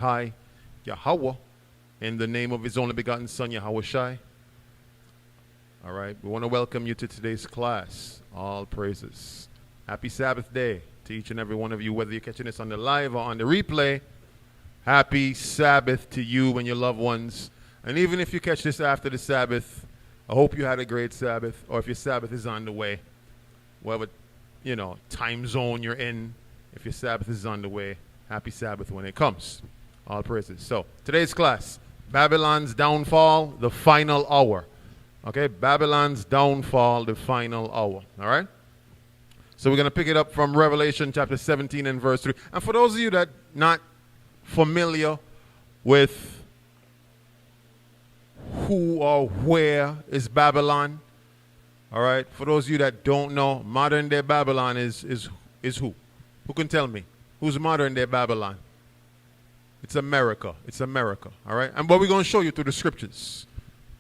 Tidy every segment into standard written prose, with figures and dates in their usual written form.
High Yahweh in the name of his only begotten son Yahweh Shai. All right, we want to welcome you to today's class. All praises. Happy Sabbath day to each and every one of you, whether you're catching this on the live or on the replay. Happy Sabbath to you and your loved ones. And even if you catch this after the Sabbath, I hope you had a great Sabbath, or if your Sabbath is on the way, whatever, time zone you're in, if your Sabbath is on the way, happy Sabbath when it comes. All praises. So, today's class, Babylon's downfall, the final hour. Okay, Babylon's downfall, the final hour. All right? So, we're going to pick it up from Revelation chapter 17 and verse 3. And for those of you that not familiar with who or where is Babylon, all right, for those of you that don't know, modern day Babylon is who? Who can tell me? Who's modern day Babylon? It's America. It's America. All right? And but we're going to show you through the scriptures.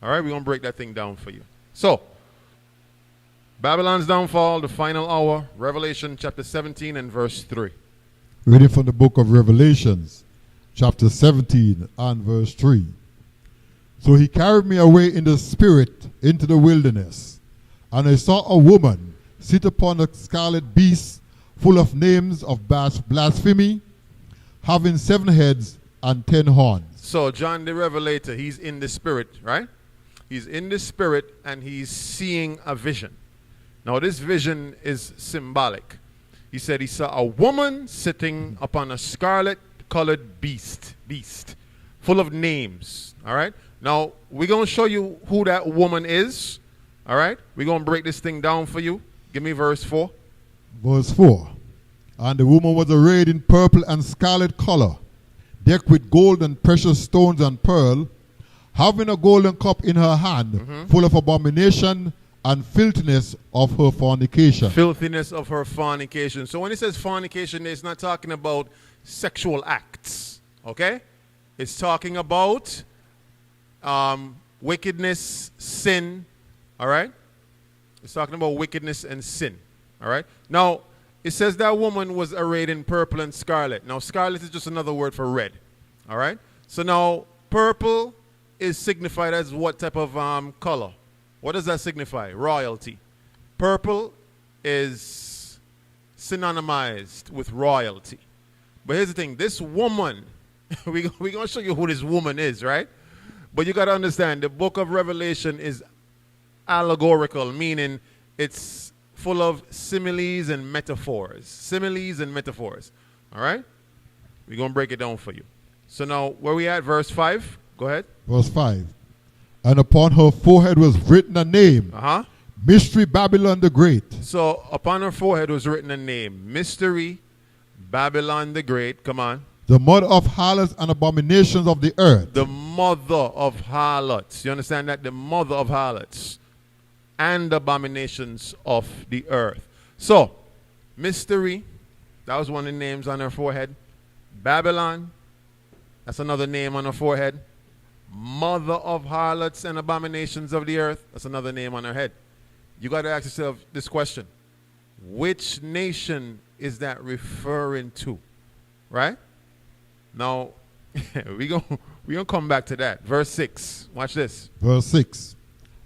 All right? We're going to break that thing down for you. So, Babylon's downfall, the final hour, Revelation chapter 17 and verse 3. Reading from the book of Revelations, chapter 17 and verse 3. So he carried me away in the spirit into the wilderness, and I saw a woman sit upon a scarlet beast full of names of blasphemy, having 7 heads and 10 horns. So John the Revelator, he's in the spirit, right? He's in the spirit and he's seeing a vision. Now this vision is symbolic. He said he saw a woman sitting upon a scarlet-colored beast, full of names, all right? Now, we're going to show you who that woman is, all right? We're going to break this thing down for you. Give me verse 4. Verse 4. And the woman was arrayed in purple and scarlet color, decked with gold and precious stones and pearl, having a golden cup in her hand, full of abomination and filthiness of her fornication. Filthiness of her fornication. So when it says fornication, it's not talking about sexual acts, okay? It's talking about wickedness, sin, all right? It's talking about wickedness and sin, all right? Now, it says that woman was arrayed in purple and scarlet. Now, scarlet is just another word for red, all right? So now, purple is signified as what type of color? What does that signify? Royalty. Purple is synonymized with royalty. But here's the thing. This woman, we're going to show you who this woman is, right? But you got to understand, the book of Revelation is allegorical, meaning it's full of similes and metaphors. Similes and metaphors. All right? We're going to break it down for you. So now, where we at? Verse 5. Go ahead. Verse 5. And upon her forehead was written a name. Mystery Babylon the Great. So upon her forehead was written a name. Mystery Babylon the Great. Come on. The mother of harlots and abominations of the earth. The mother of harlots. You understand that? The mother of harlots and abominations of the earth. So, mystery, that was one of the names on her forehead. Babylon, that's another name on her forehead. Mother of harlots and abominations of the earth, that's another name on her head. You got to ask yourself this question. Which nation is that referring to? Right? Now, we're going to come back to that. Verse 6. Watch this. Verse 6.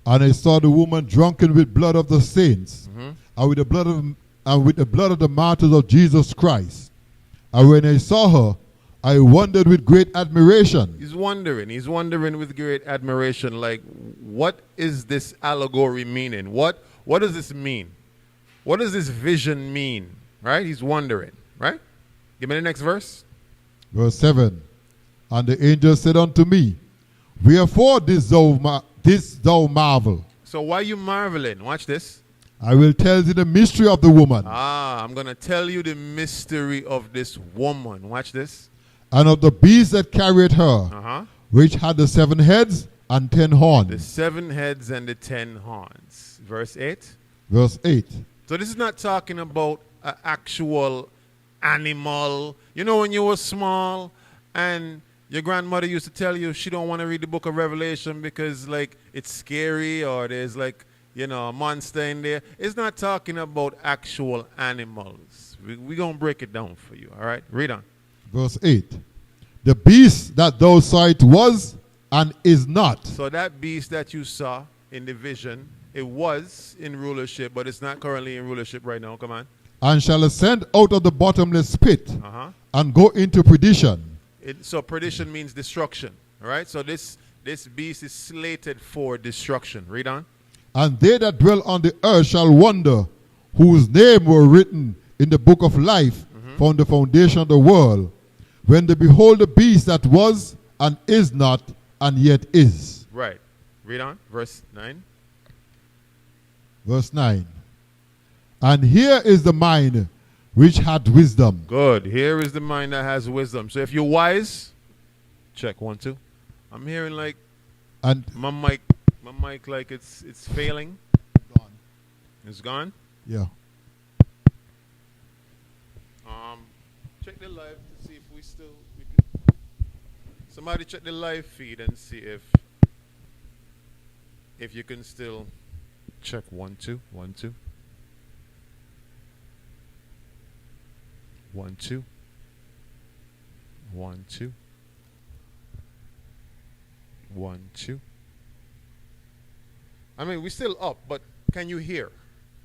And I saw the woman drunken with blood of the saints, and with the blood of the martyrs of Jesus Christ. And when I saw her, I wondered with great admiration. He's wondering with great admiration, like, what is this allegory meaning? What does this mean? What does this vision mean? Right? He's wondering, right? Give me the next verse. Verse 7. And the angel said unto me, wherefore this thou marvel? So why are you marveling? Watch this. I will tell thee the mystery of the woman. I'm going to tell you the mystery of this woman. Watch this. And of the beast that carried her, which had the 7 heads and 10 horns. The 7 heads and the 10 horns. Verse 8. Verse 8. So this is not talking about an actual animal. You know when you were small and your grandmother used to tell you she don't want to read the book of Revelation because like it's scary or there's like, a monster in there. It's not talking about actual animals. We're going to break it down for you, all right? Read on. Verse 8. The beast that thou sawest was and is not. So that beast that you saw in the vision, it was in rulership, but it's not currently in rulership right now. Come on. And shall ascend out of the bottomless pit and go into perdition. So perdition means destruction. All right. So this beast is slated for destruction. Read on. And they that dwell on the earth shall wonder, whose name were written in the book of life from the foundation of the world, when they behold the beast that was and is not and yet is. Right. Read on. Verse 9. Verse 9. And here is the mind which hath wisdom. Good. Here is the mind that has wisdom. So if you're wise, check 1, 2. I'm hearing like And my mic like it's failing. gone. It's gone. Yeah. Check the live to see if we could. Somebody check the live feed and see if you can still check 1, 2, 1, 2. 1, 2. 1, 2. 1, 2. I mean, we're still up, but can you hear?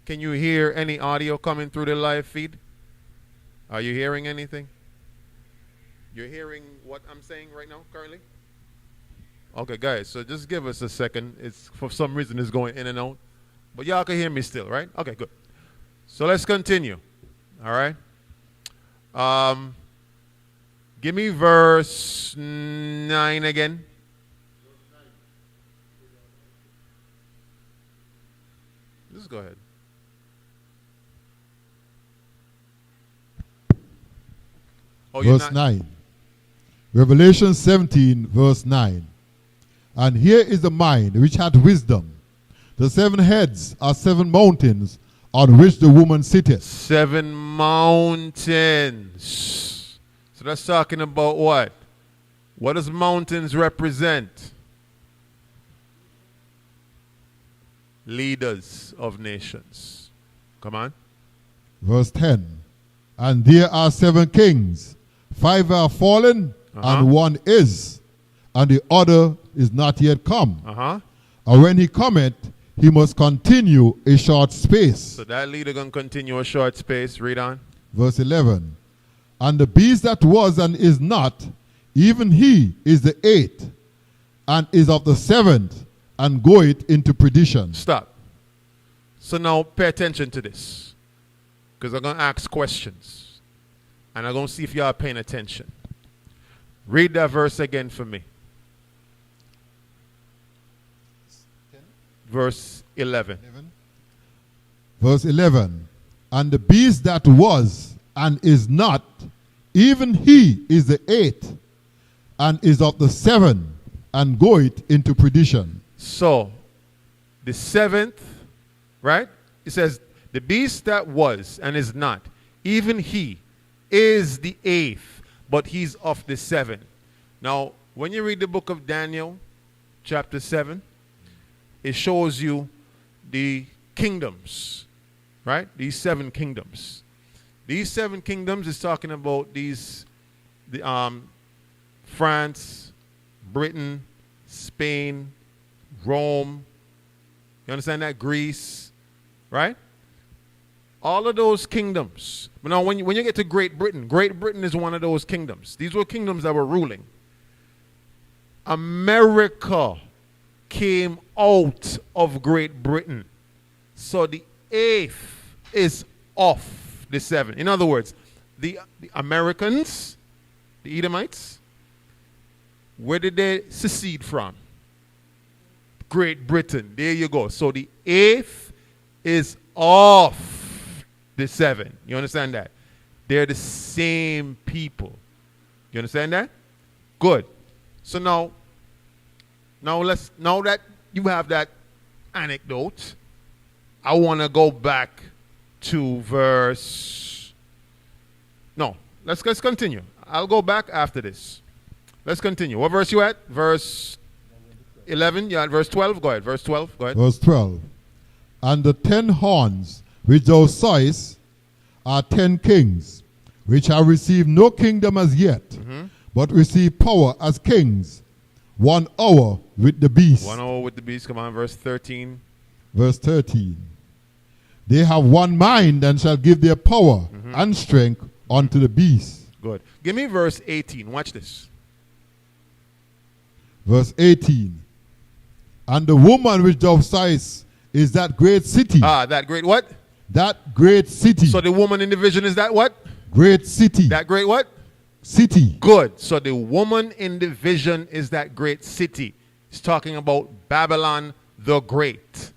Can you hear any audio coming through the live feed? Are you hearing anything? You're hearing what I'm saying right now, currently? Okay, guys, so just give us a second. It's for some reason it's going in and out. But y'all can hear me still, right? Okay, good. So let's continue. All right? Give me verse 9 again. Just go ahead. Oh, verse 9. Revelation 17, verse 9. And here is the mind which hath wisdom. The 7 heads are 7 mountains on which the woman sitteth. 7 mountains. So that's talking about what? What does mountains represent? Leaders of nations. Come on. Verse 10. And there are 7 kings. 5 are fallen, and 1 is, and the other is not yet come. And when he cometh, he must continue a short space. So that leader going to continue a short space. Read on. Verse 11. And the beast that was and is not, even he is the 8th, and is of the 7th, and goeth into perdition. Stop. So now pay attention to this, because I'm going to ask questions. And I'm going to see if you are paying attention. Read that verse again for me. Verse 11. Verse 11. And the beast that was and is not, even he is the 8th, and is of the 7th, and goeth into perdition. So, the 7th, right? It says, the beast that was and is not, even he is the 8th, but he's of the 7th. Now, when you read the book of Daniel, chapter 7, it shows you the kingdoms, right? These 7 kingdoms. These 7 kingdoms is talking about France, Britain, Spain, Rome. You understand that? Greece, right? All of those kingdoms. But now when you get to Great Britain is one of those kingdoms. These were kingdoms that were ruling. America came out of Great Britain. So the 8th is off the 7th. In other words, the Americans, the Edomites, where did they secede from? Great Britain. There you go. So the 8th is off the 7. You understand that? They're the same people. You understand that? Good. So now that you have that anecdote, I want to go back to verse. No, let's continue. I'll go back after this. Let's continue. What verse you at? Verse 11? Yeah, verse 12? Go ahead. Verse 12. Go ahead. Verse 12. And the 10 horns which thou sawest are 10 kings, which have received no kingdom as yet, but receive power as kings 1 hour with the beast. 1 hour with the beast. Come on, verse 13. Verse 13. They have one mind and shall give their power and strength unto the beast. Good. Give me verse 18. Watch this. Verse 18. And the woman which thou sighest is that great city. That great what? That great city. So the woman in the vision is that what? Great city. That great what? City. Good. So the woman in the vision is that great city. It's talking about Babylon the Great.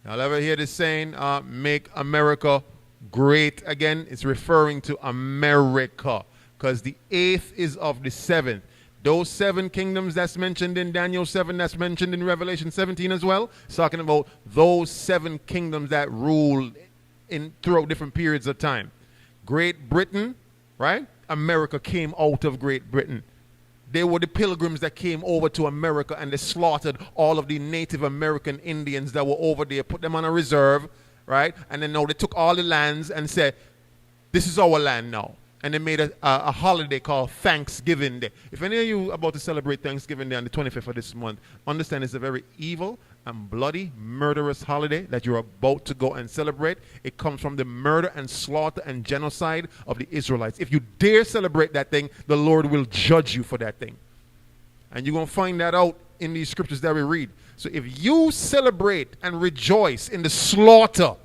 Now, I'll ever hear this saying, make America great again. It's referring to America, because the 8th is of the 7th. Those 7 kingdoms that's mentioned in Daniel 7, that's mentioned in Revelation 17 as well. It's talking about those 7 kingdoms that rule throughout different periods of time. Great Britain, right? America came out of Great Britain. They were the pilgrims that came over to America, and they slaughtered all of the Native American Indians that were over there, put them on a reserve, right? And then now they took all the lands and said, this is our land now. And they made a holiday called Thanksgiving Day. If any of you are about to celebrate Thanksgiving Day on the 25th of this month, understand it's a very evil and bloody, murderous holiday that you're about to go and celebrate. It comes from the murder and slaughter and genocide of the Israelites. If you dare celebrate that thing, the Lord will judge you for that thing. And you're going to find that out in these scriptures that we read. So if you celebrate and rejoice in the slaughter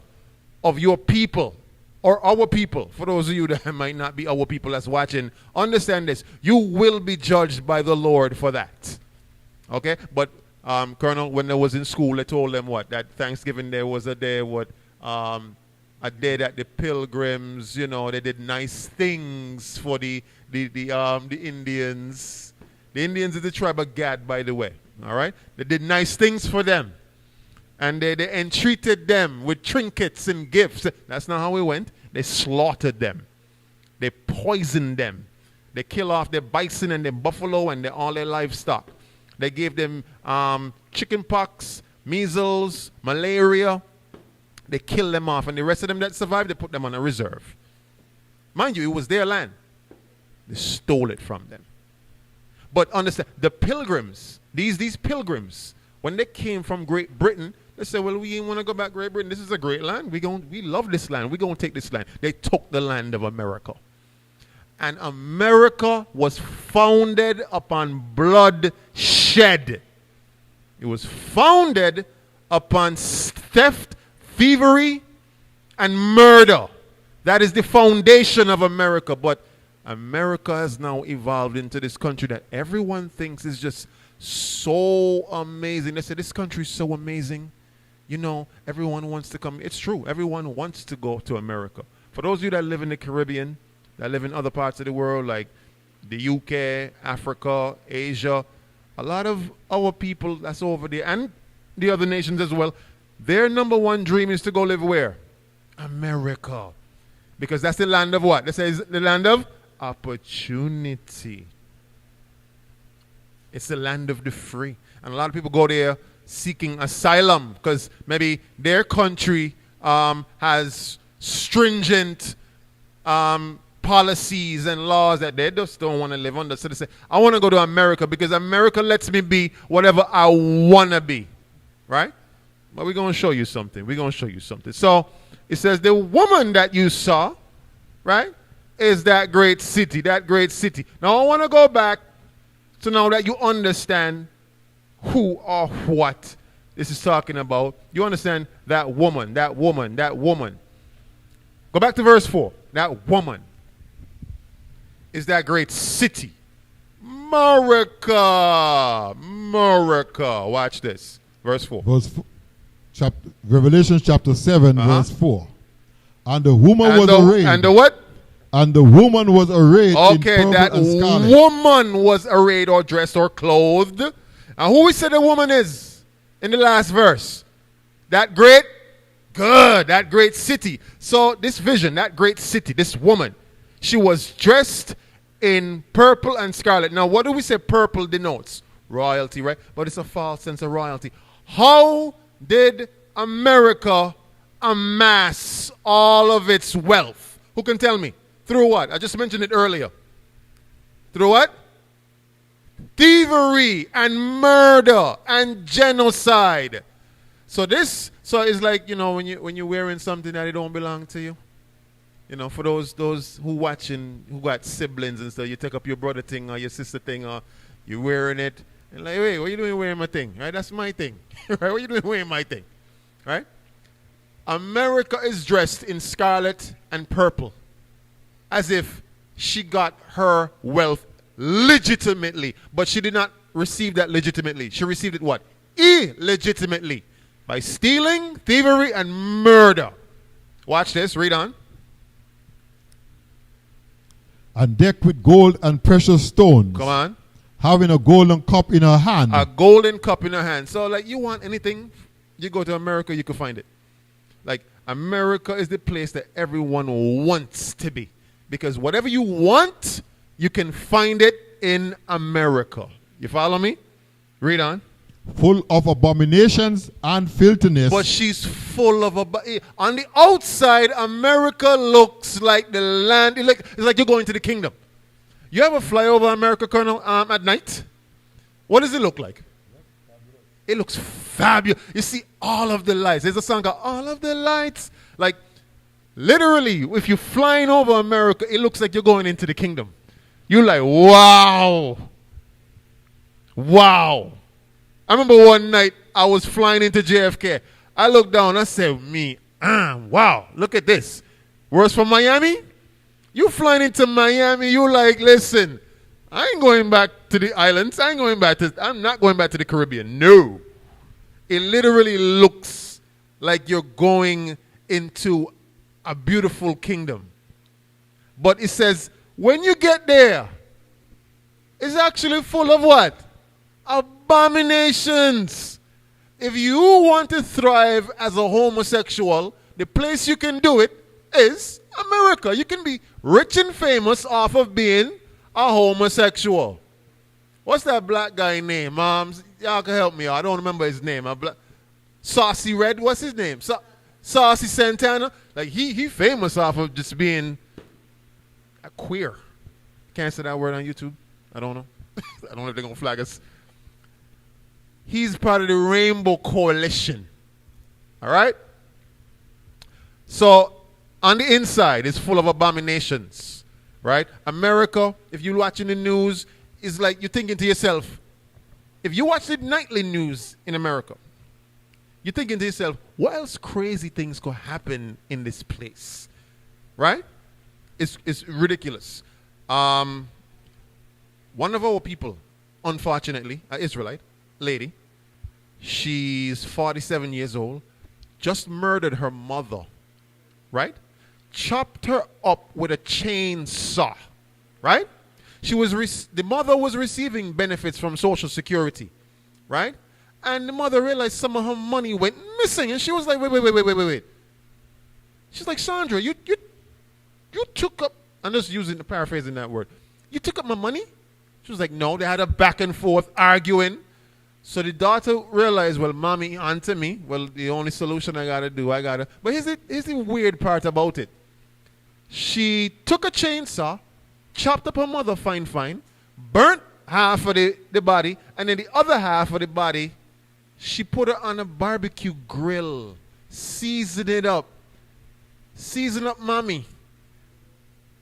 of your people, or our people, for those of you that might not be our people that's watching, understand this. You will be judged by the Lord for that. Okay? But, Colonel, when they was in school, they told them what? That Thanksgiving Day was a day, a day that the pilgrims, you know, they did nice things for the Indians. The Indians is the tribe of Gad, by the way. All right? They did nice things for them. And they entreated them with trinkets and gifts. That's not how it went. They slaughtered them. They poisoned them. They killed off their bison and their buffalo and all their livestock. They gave them chicken pox, measles, malaria. They killed them off. And the rest of them that survived, they put them on a reserve. Mind you, it was their land. They stole it from them. But understand, the pilgrims, these pilgrims, when they came from Great Britain, they said, well, we didn't want to go back to Great Britain. This is a great land. We love this land. We're going to take this land. They took the land of America. And America was founded upon bloodshed. It was founded upon theft, thievery, and murder. That is the foundation of America. But America has now evolved into this country that everyone thinks is just so amazing. They say, this country is so amazing. You know, everyone wants to come. It's true. Everyone wants to go to America. For those of you that live in the Caribbean, that live in other parts of the world, like the UK, Africa, Asia, a lot of our people that's over there, and the other nations as well, their number one dream is to go live where? America. Because that's the land of what? They say it's the land of opportunity. It's the land of the free. And a lot of people go there seeking asylum because maybe their country has stringent policies and laws that they just don't want to live under. So they say, I want to go to America because America lets me be whatever I want to be. Right? But we're going to show you something. We're going to show you something. So it says the woman that you saw, right, is that great city, that great city. Now I want to go back to now that you understand who or what this is talking about. You understand that woman, that woman, that woman. Go back to verse 4. That woman is that great city. America. America. Watch this. Verse 4. Revelation chapter 7, verse 4. And the woman was arrayed. And the what? And the woman was arrayed in purple that and scarlet. Woman was arrayed or dressed or clothed. And who we said the woman is in the last verse? That great, that great city. So this vision, that great city, this woman, she was dressed in purple and scarlet. Now, what do we say purple denotes? Royalty, right? But it's a false sense of royalty. How did America amass all of its wealth? Who can tell me? Through what? I just mentioned it earlier. Through what? thievery and murder and genocide. So it's like, when you're wearing something that it don't belong to you. For those who watching, who got siblings and stuff, you take up your brother thing or your sister thing, or you're wearing it, and like, wait, what are you doing wearing my thing? Right? That's my thing. Right? What are you doing wearing my thing? Right? America is dressed in scarlet and purple, as if she got her wealth legitimately, but she did not receive that legitimately. She received it what? Illegitimately, by stealing, thievery, and murder. Watch this. Read on. And decked with gold and precious stones. Come on. Having a golden cup in her hand. A golden cup in her hand. So, like, you want anything, you go to America, you can find it. Like, America is the place that everyone wants to be. Because whatever you want, you can find it in America. You follow me? Read on. Full of abominations and filthiness. But she's full of on the outside, America looks like the land. It's like you're going to the kingdom. You ever fly over America, Colonel, at night? What does it look like? It looks fabulous. You see all of the lights. There's a song called All of the Lights. Like, literally, if you're flying over America, it looks like you're going into the kingdom. You're like, wow. Wow. I remember one night I was flying into JFK. I looked down, I said, wow, look at this. Worse from Miami? You flying into Miami, you like, listen, I ain't going back to the islands. I'm not going back to the Caribbean. No. It literally looks like you're going into a beautiful kingdom. But it says, when you get there, it's actually full of what? Abominations. If you want to thrive as a homosexual, the place you can do it is America. You can be rich and famous off of being a homosexual. What's that black guy name? Y'all can help me out. I don't remember his name. Saucy Red. What's his name? Saucy Santana. Like he famous off of just being a queer. Can't say that word on YouTube. I don't know. I don't know if they're gonna flag us. He's part of the Rainbow Coalition. All right? So, on the inside, it's full of abominations. Right? America, if you're watching the news, is like you're thinking to yourself, if you watch the nightly news in America, you're thinking to yourself, what else crazy things could happen in this place? Right? It's ridiculous. One of our people, unfortunately, an Israelite lady, she's 47 years old, just murdered her mother, right? Chopped her up with a chainsaw, right? The mother was receiving benefits from Social Security, right? And the mother realized some of her money went missing, and she was like, wait. She's like, Sandra, you took up, I'm just paraphrasing that word. You took up my money? She was like, no. They had a back and forth arguing. So the daughter realized, well, mommy onto me. Well, the only solution I got to do, But here's the weird part about it. She took a chainsaw, chopped up her mother fine, burnt half of the body, and then the other half of the body, she put her on a barbecue grill, seasoned up mommy,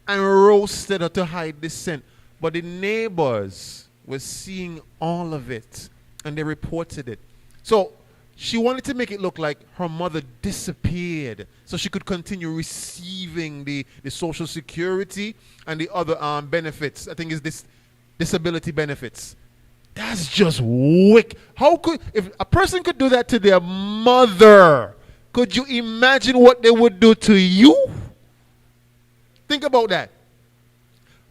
and roasted her to hide the scent. But the neighbors were seeing all of it, and they reported it. So she wanted to make it look like her mother disappeared so she could continue receiving the Social Security and the other benefits. I think it's this disability benefits. That's just wicked. If a person could do that to their mother, could you imagine what they would do to you? Think about that.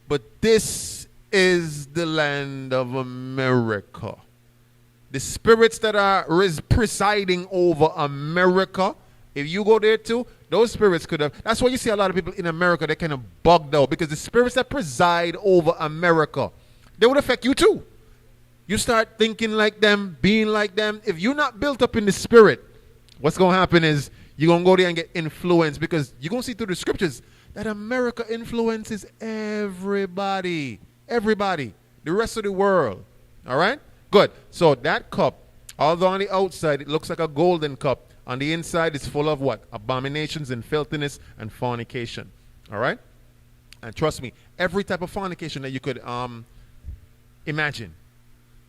But this is the land of America. The spirits that are presiding over America, if you go there too, those spirits could have. That's why you see a lot of people in America, they're kind of bugged out, because the spirits that preside over America, they would affect you too. You start thinking like them, being like them. If you're not built up in the spirit, what's going to happen is you're going to go there and get influenced, because you're going to see through the scriptures that America influences everybody. Everybody. The rest of the world. All right? Good. So that cup, although on the outside it looks like a golden cup, on the inside it's full of what? Abominations and filthiness and fornication. All right? And trust me, every type of fornication that you could imagine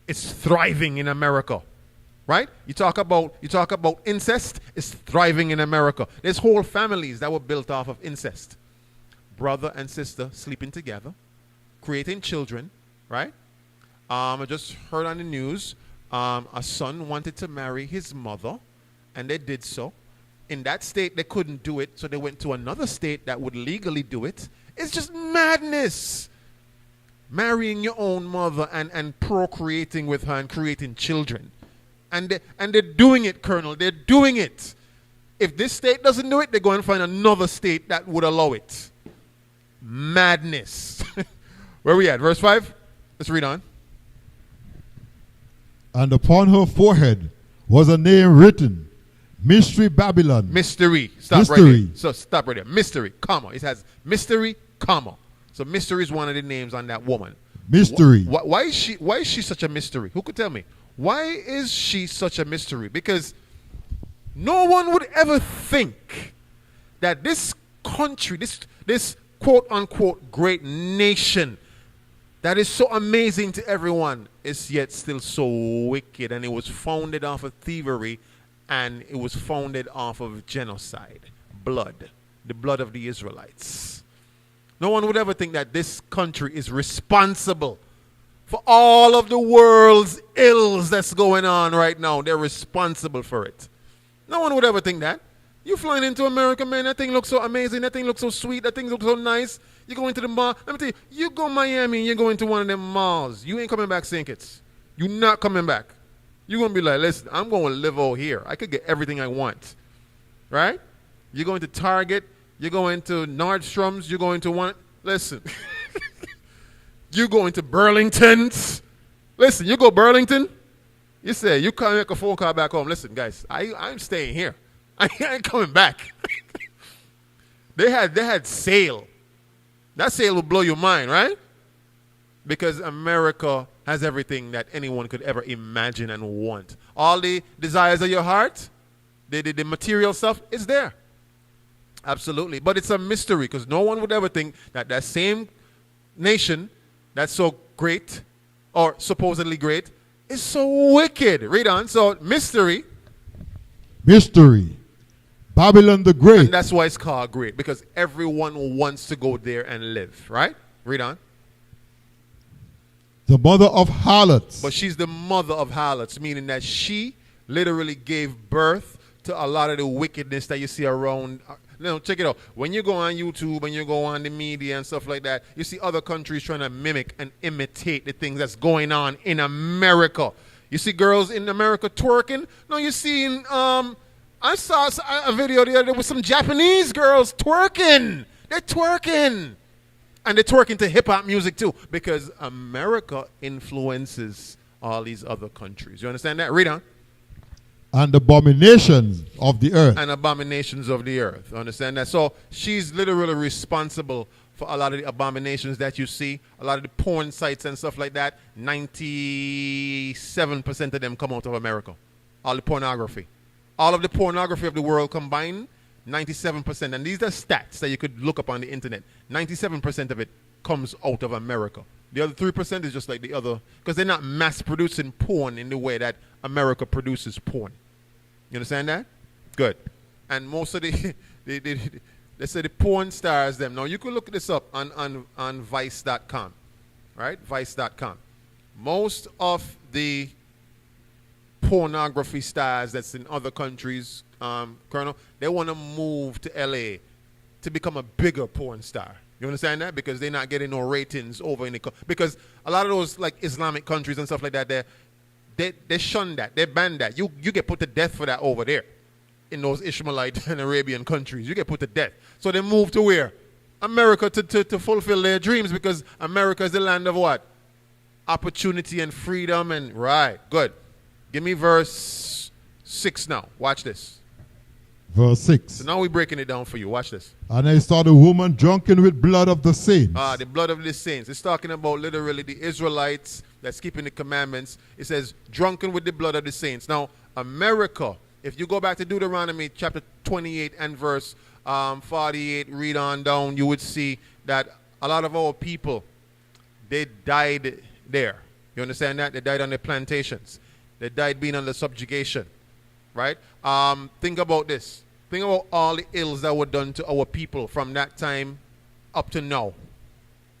is thriving in America. Right? You talk about incest, it's thriving in America. There's whole families that were built off of incest. Brother and sister sleeping together, creating children, right? I just heard on the news, a son wanted to marry his mother, and they did so. In that state, they couldn't do it, so they went to another state that would legally do it. It's just madness. Marrying your own mother and procreating with her and creating children. And they're doing it, Colonel. They're doing it. If this state doesn't do it, they go and find another state that would allow it. Madness. Where are we at? Verse 5? Let's read on. And upon her forehead was a name written, Mystery Babylon. Mystery. Stop right there. So stop right there. Mystery, comma. It has mystery, comma. So mystery is one of the names on that woman. Mystery. Why is she such a mystery? Who could tell me? Why is she such a mystery? Because no one would ever think that this country, this quote-unquote great nation that is so amazing to everyone is yet still so wicked. And it was founded off of thievery, and it was founded off of genocide, blood, the blood of the Israelites. No one would ever think that this country is responsible for all of the world's ills that's going on right now. They're responsible for it. No one would ever think that. You flying into America, man, that thing looks so amazing. That thing looks so sweet. That thing looks so nice. You go into the mall. Let me tell you, you go Miami and you go into one of them malls. You ain't coming back, Sinkits. You're not coming back. You're going to be like, listen, I'm going to live over here. I could get everything I want. Right? You're going to Target. You're going to Nordstrom's. You're going to one. Listen. You go into Burlington's. Listen, you go Burlington. You say, you can't make a phone call back home. Listen, guys, I'm staying here. I ain't coming back. They had sale. That sale will blow your mind, right? Because America has everything that anyone could ever imagine and want. All the desires of your heart, the material stuff, is there. Absolutely. But it's a mystery because no one would ever think that that same nation that's so great or supposedly great is so wicked. Read on. So, mystery. Mystery. Babylon the Great. And that's why it's called great, because everyone wants to go there and live, right? Read on. The mother of harlots. But she's the mother of harlots, meaning that she literally gave birth to a lot of the wickedness that you see around. No, check it out. When you go on YouTube and you go on the media and stuff like that, you see other countries trying to mimic and imitate the things that's going on in America. You see girls in America twerking. No, you're seeing, I saw a video the other day with some Japanese girls twerking. They're twerking. And they're twerking to hip-hop music too, because America influences all these other countries. You understand that? Read on. And abominations of the earth. And abominations of the earth. Understand that? So she's literally responsible for a lot of the abominations that you see, a lot of the porn sites and stuff like that. 97% of them come out of America. All the pornography. All of the pornography of the world combined, 97%. And these are stats that you could look up on the internet. 97% of it comes out of America. The other 3% is just like the other, because they're not mass producing porn in the way that America produces porn. You understand that? Good. And most of the they say the porn stars them. Now you can look this up on Vice.com, right? Vice.com. Most of the pornography stars that's in other countries, Colonel, they want to move to LA to become a bigger porn star. You understand that? Because they're not getting no ratings over in the because a lot of those like Islamic countries and stuff like that, they shun that. They ban that. You get put to death for that over there. In those Ishmaelite and Arabian countries. You get put to death. So they move to where? America to fulfill their dreams, because America is the land of what? Opportunity and freedom and right. Good. Give me verse 6 now. Watch this. Verse 6. So now we're breaking it down for you. Watch this. And I saw the woman drunken with blood of the saints. The blood of the saints. It's talking about literally the Israelites that's keeping the commandments. It says drunken with the blood of the saints. Now, America, if you go back to Deuteronomy chapter 28 and verse 48, read on down, you would see that a lot of our people, they died there. You understand that? They died on their plantations. They died being under subjugation. Right? Think about this. Think about all the ills that were done to our people from that time up to now.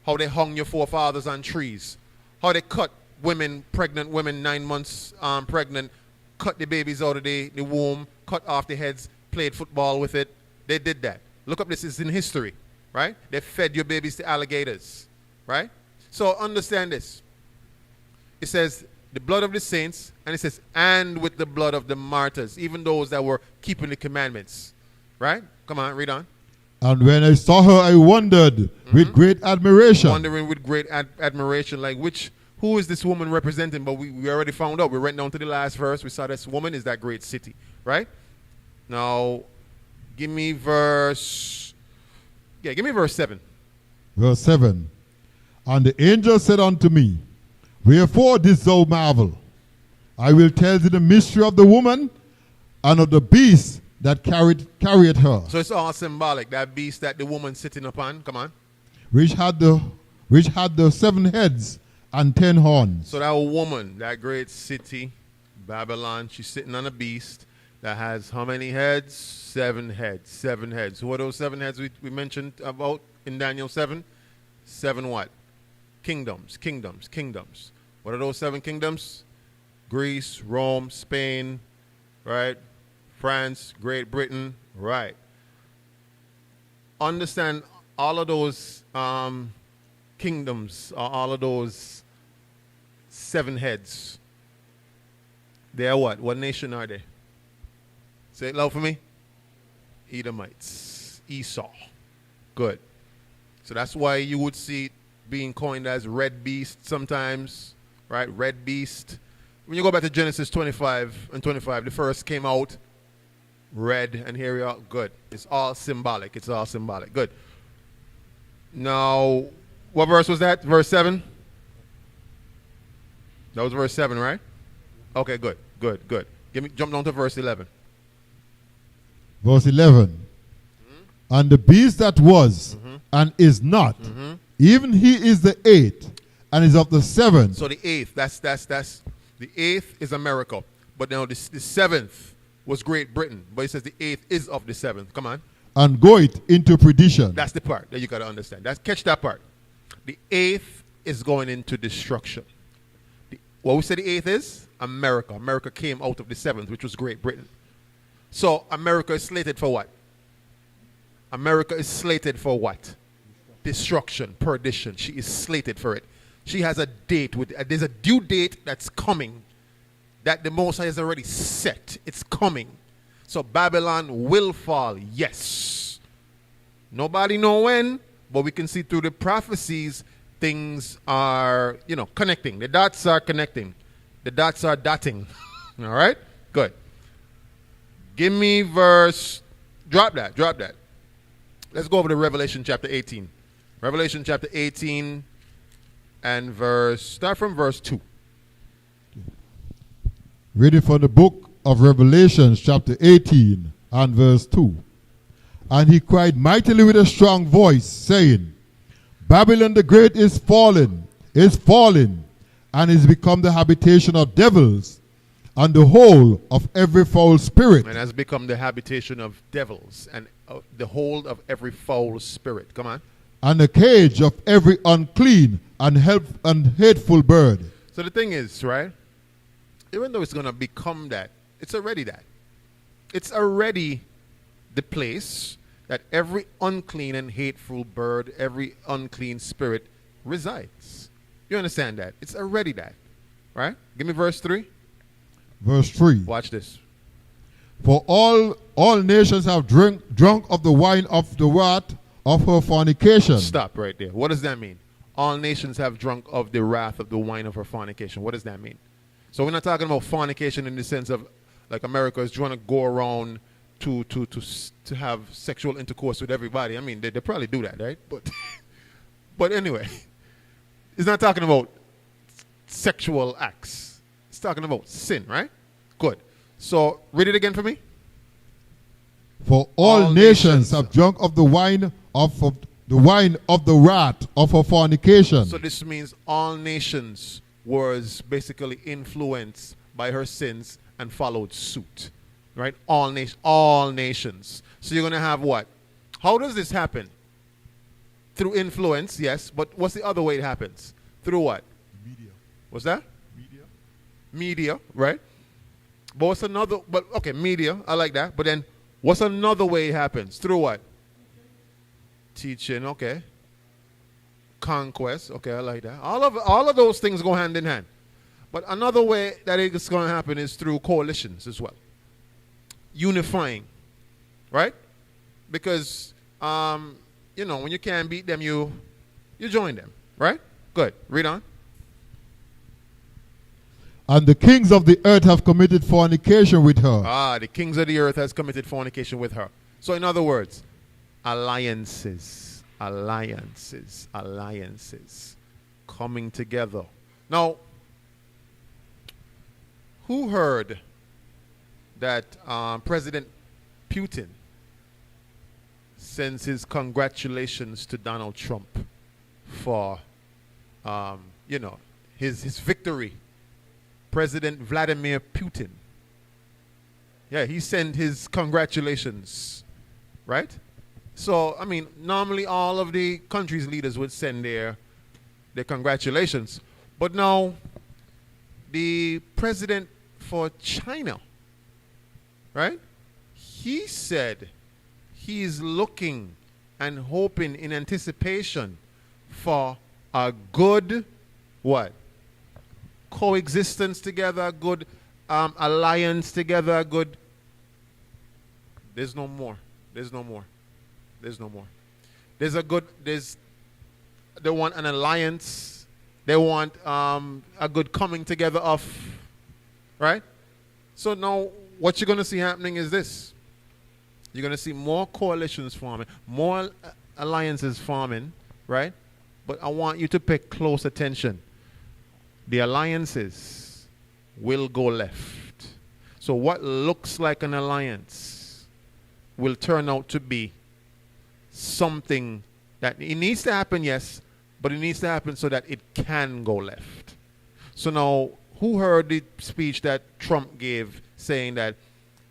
How they hung your forefathers on trees. How they cut women, pregnant women, 9 months pregnant, cut the babies out of the womb, cut off the heads, played football with it. They did that. Look up, this is in history. Right? They fed your babies to alligators. Right? So understand this. It says the blood of the saints, and it says, and with the blood of the martyrs, even those that were keeping the commandments. Right? Come on, read on. And when I saw her, I wondered with great admiration. Wondering with great admiration, like who is this woman representing? But we already found out. We went down to the last verse. We saw this woman is that great city. Right? Now, give me verse 7. Verse 7. And the angel said unto me, wherefore didst thou marvel? I will tell thee the mystery of the woman and of the beast that carried her. So it's all symbolic. That beast that the woman sitting upon. Come on. Which had the 7 heads and 10 horns. So that woman, that great city, Babylon, she's sitting on a beast that has how many heads? 7 heads. 7 heads. Who are those 7 heads we mentioned about in Daniel 7? 7 what? Kingdoms. What are those 7 kingdoms? Greece, Rome, Spain, right? France, Great Britain, right? Understand all of those kingdoms, all of those 7 heads. They are what? What nation are they? Say it loud for me. Edomites. Esau. Good. So that's why you would see being coined as red beast sometimes, right? Red beast. When you go back to Genesis 25 and 25, the first came out red, and here we are. Good. It's all symbolic. It's all symbolic. Good. Now, what verse was that? Verse 7? That was verse 7, right? Okay, good. Jump down to verse 11. Verse 11. And the beast that was and is not, even he is the 8th and is of the 7th. So the 8th, that's the 8th is America. But now the 7th was Great Britain. But it says the 8th is of the 7th. Come on. And goeth into perdition. That's the part that you got to understand. Catch that part. The 8th is going into destruction. What we say the 8th is? America. America came out of the 7th, which was Great Britain. So America is slated for what? America is slated for what? Destruction, perdition. She is slated for it. She has a date. There's a due date that's coming that the Most High has already set. It's coming. So Babylon will fall, yes. Nobody know when, but we can see through the prophecies things are, connecting. The dots are connecting. The dots are dotting. All right? Good. Give me verse. Drop that. Let's go over to Revelation chapter 18. Revelation chapter 18 and start from verse 2. Reading from the book of Revelation chapter 18 and verse 2. And he cried mightily with a strong voice, saying, Babylon the great is fallen, and is become the habitation of devils, and the whole of every foul spirit. And has become the habitation of devils, and the whole of every foul spirit. Come on. And the cage of every unclean and hateful bird. So the thing is, right, even though it's going to become that, it's already that. It's already the place that every unclean and hateful bird, every unclean spirit resides. You understand that? It's already that, right? Give me verse 3. Verse 3. Watch this. For all nations have drunk of the wine of the wrath of her fornication. Stop right there. What does that mean? All nations have drunk of the wrath of the wine of her fornication. What does that mean? So we're not talking about fornication in the sense of like America is trying to go around to have sexual intercourse with everybody. I mean, they probably do that, right? But but anyway, it's not talking about sexual acts. It's talking about sin, right? Good. So read it again for me. For all nations have drunk of the wine of the wrath of her fornication. So this means all nations was basically influenced by her sins and followed suit, right? All nations. So you're going to have what? How does this happen? Through influence, yes, but what's the other way it happens? Through what? Media. What's that? Media. Media, right? But what's another, but okay, media, I like that. But then what's another way it happens? Through what? Teaching, okay. Conquest, okay, I like that. All of those things go hand in hand. But another way that it's going to happen is through coalitions as well. Unifying, right? Because, when you can't beat them, you join them, right? Good. Read on. And the kings of the earth have committed fornication with her. The kings of the earth has committed fornication with her. So in other words, alliances coming together. Now, who heard that President Putin sends his congratulations to Donald Trump for, his victory? President Vladimir Putin. Yeah, he sent his congratulations, right? So, I mean, normally all of the country's leaders would send their congratulations. But now, the president for China, right? He said he's looking and hoping in anticipation for a good, what? Coexistence together, good alliance together, good. There's no more. They want an alliance. They want a good coming together of, right? So now what you're going to see happening is this. You're going to see more coalitions forming, more alliances forming, right? But I want you to pay close attention. The alliances will go left. So what looks like an alliance will turn out to be something that it needs to happen, yes, but it needs to happen so that it can go left. So now, who heard the speech that Trump gave saying that,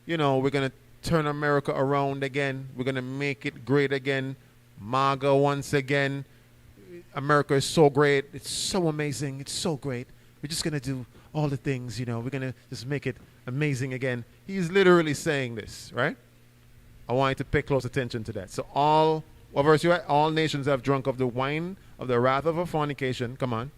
we're going to turn America around again, we're going to make it great again, MAGA once again, America is so great, it's so amazing, it's so great, we're just going to do all the things, we're going to just make it amazing again. He's literally saying this, right? I want you to pay close attention to that. So what verse you at? All nations have drunk of the wine of the wrath of her fornication. Come on.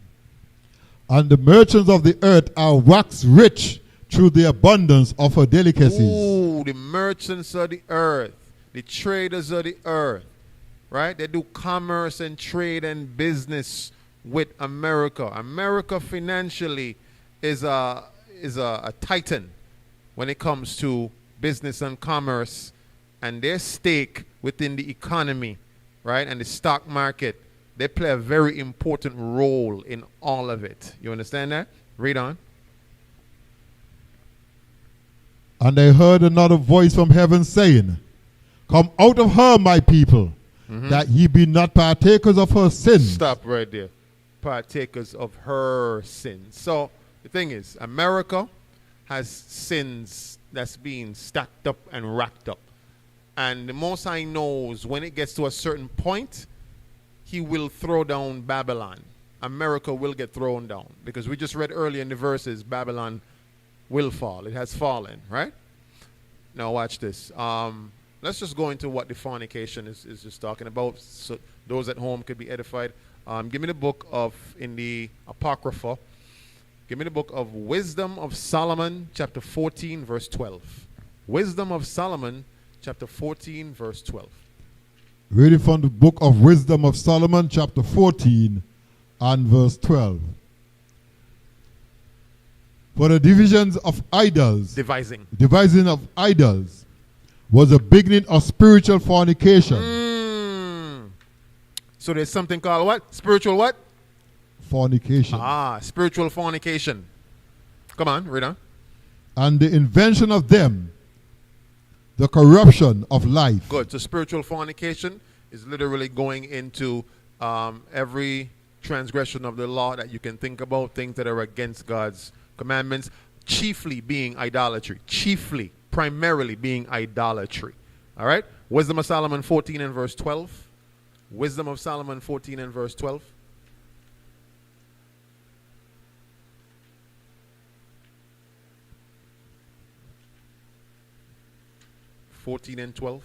And the merchants of the earth are waxed rich through the abundance of her delicacies. Ooh, the merchants of the earth, the traders of the earth, right? They do commerce and trade and business with America. America financially is a titan when it comes to business and commerce and their stake within the economy, right? And the stock market. They play a very important role in all of it. You understand that? Read on. And I heard another voice from heaven saying, Come out of her, my people, that ye be not partakers of her sins. Stop right there. Partakers of her sins. So the thing is, America has sins that's being stacked up and racked up. And the Most High knows when it gets to a certain point, he will throw down Babylon. America will get thrown down. Because we just read earlier in the verses, Babylon will fall. It has fallen, right? Now watch this. Let's just go into what the fornication is just talking about, so those at home could be edified. Give me the book in the Apocrypha. Give me the book of Wisdom of Solomon, chapter 14, verse 12. Wisdom of Solomon, chapter 14, verse 12. Reading from the book of Wisdom of Solomon, chapter 14 and verse 12. For the divisions of idols, Devising of idols, was the beginning of spiritual fornication. So there's something called what? Spiritual what? Fornication. Spiritual fornication. Come on, read on. And the invention of them, the corruption of life. Good. So spiritual fornication is literally going into every transgression of the law that you can think about, things that are against God's commandments, chiefly being idolatry. Chiefly, primarily being idolatry. All right? Wisdom of Solomon 14 and verse 12. Wisdom of Solomon 14 and verse 12. 14 and 12.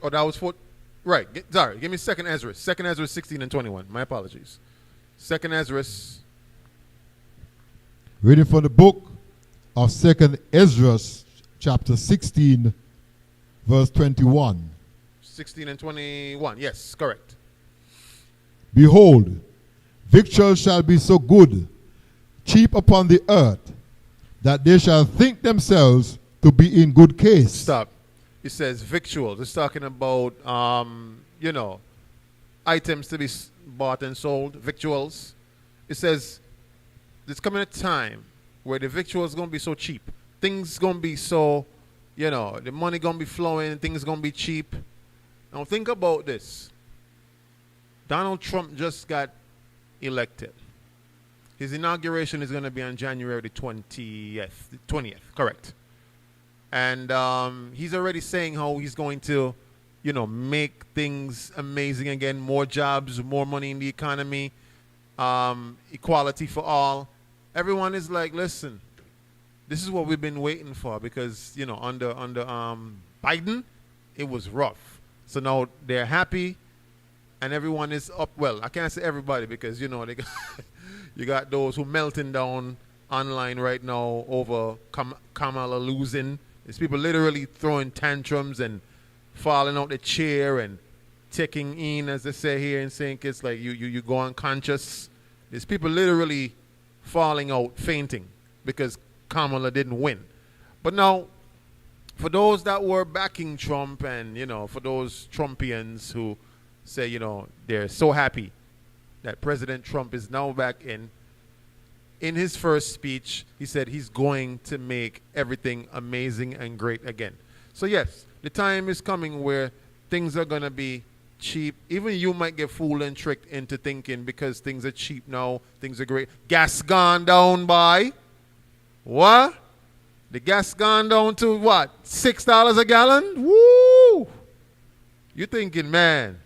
Oh, that was 4. Right. Sorry. Give me 2nd Ezra. 2nd Ezra 16 and 21. My apologies. 2nd Ezra. Reading from the book of 2nd Ezra, chapter 16, verse 21. 16 and 21. Yes, correct. Behold, victuals shall be so good, cheap upon the earth, that they shall think themselves to be in good case. Stop. It says victuals. It's talking about, items to be bought and sold, victuals. It says there's coming a time where the victuals is going to be so cheap. Things going to be so, the money going to be flowing, things going to be cheap. Now think about this. Donald Trump just got elected. His inauguration is going to be on January the 20th, correct. And he's already saying how he's going to, make things amazing again, more jobs, more money in the economy, equality for all. Everyone is like, listen, this is what we've been waiting for because, under Biden, it was rough. So now they're happy and everyone is up. Well, I can't say everybody because, they got, you got those who melting down online right now over Kamala losing. There's people literally throwing tantrums and falling out the chair and taking in, as they say here in St. Kitts, like you go unconscious. There's people literally falling out, fainting, because Kamala didn't win. But now, for those that were backing Trump and, for those Trumpians who say, they're so happy that President Trump is now back in his first speech, he said he's going to make everything amazing and great again. So yes, the time is coming where things are going to be cheap. Even you might get fooled and tricked into thinking because things are cheap now, things are great. Gas gone down by what? The gas gone down to what? $6 a gallon? Woo! You're thinking, man,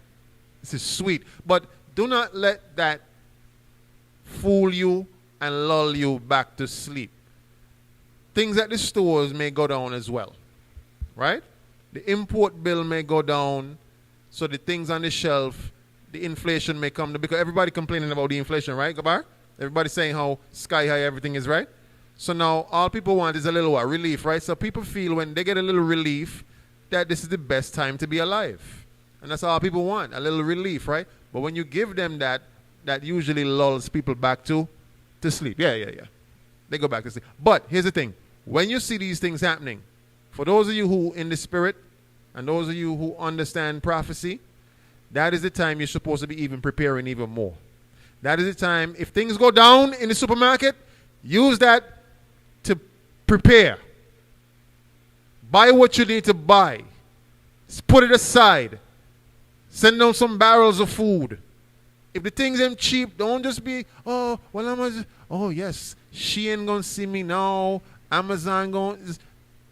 this is sweet. But do not let that fool you and lull you back to sleep. Things at the stores may go down as well, right? The import bill may go down, so the things on the shelf, the inflation may come, because everybody complaining about the inflation, right, Gabar? Everybody saying how sky high everything is, right? So now all people want is a little what? Relief, right? So people feel when they get a little relief that this is the best time to be alive. And that's all people want, a little relief, right? But when you give them that, that usually lulls people back to sleep. Yeah. They go back to sleep. But here's the thing. When you see these things happening, for those of you who in the spirit and those of you who understand prophecy, that is the time you're supposed to be even preparing even more. That is the time, if things go down in the supermarket, use that to prepare. Buy what you need to buy. Put it aside. Send down some barrels of food. If the things ain't cheap, don't just be, yes, she ain't going to see me now. Amazon going,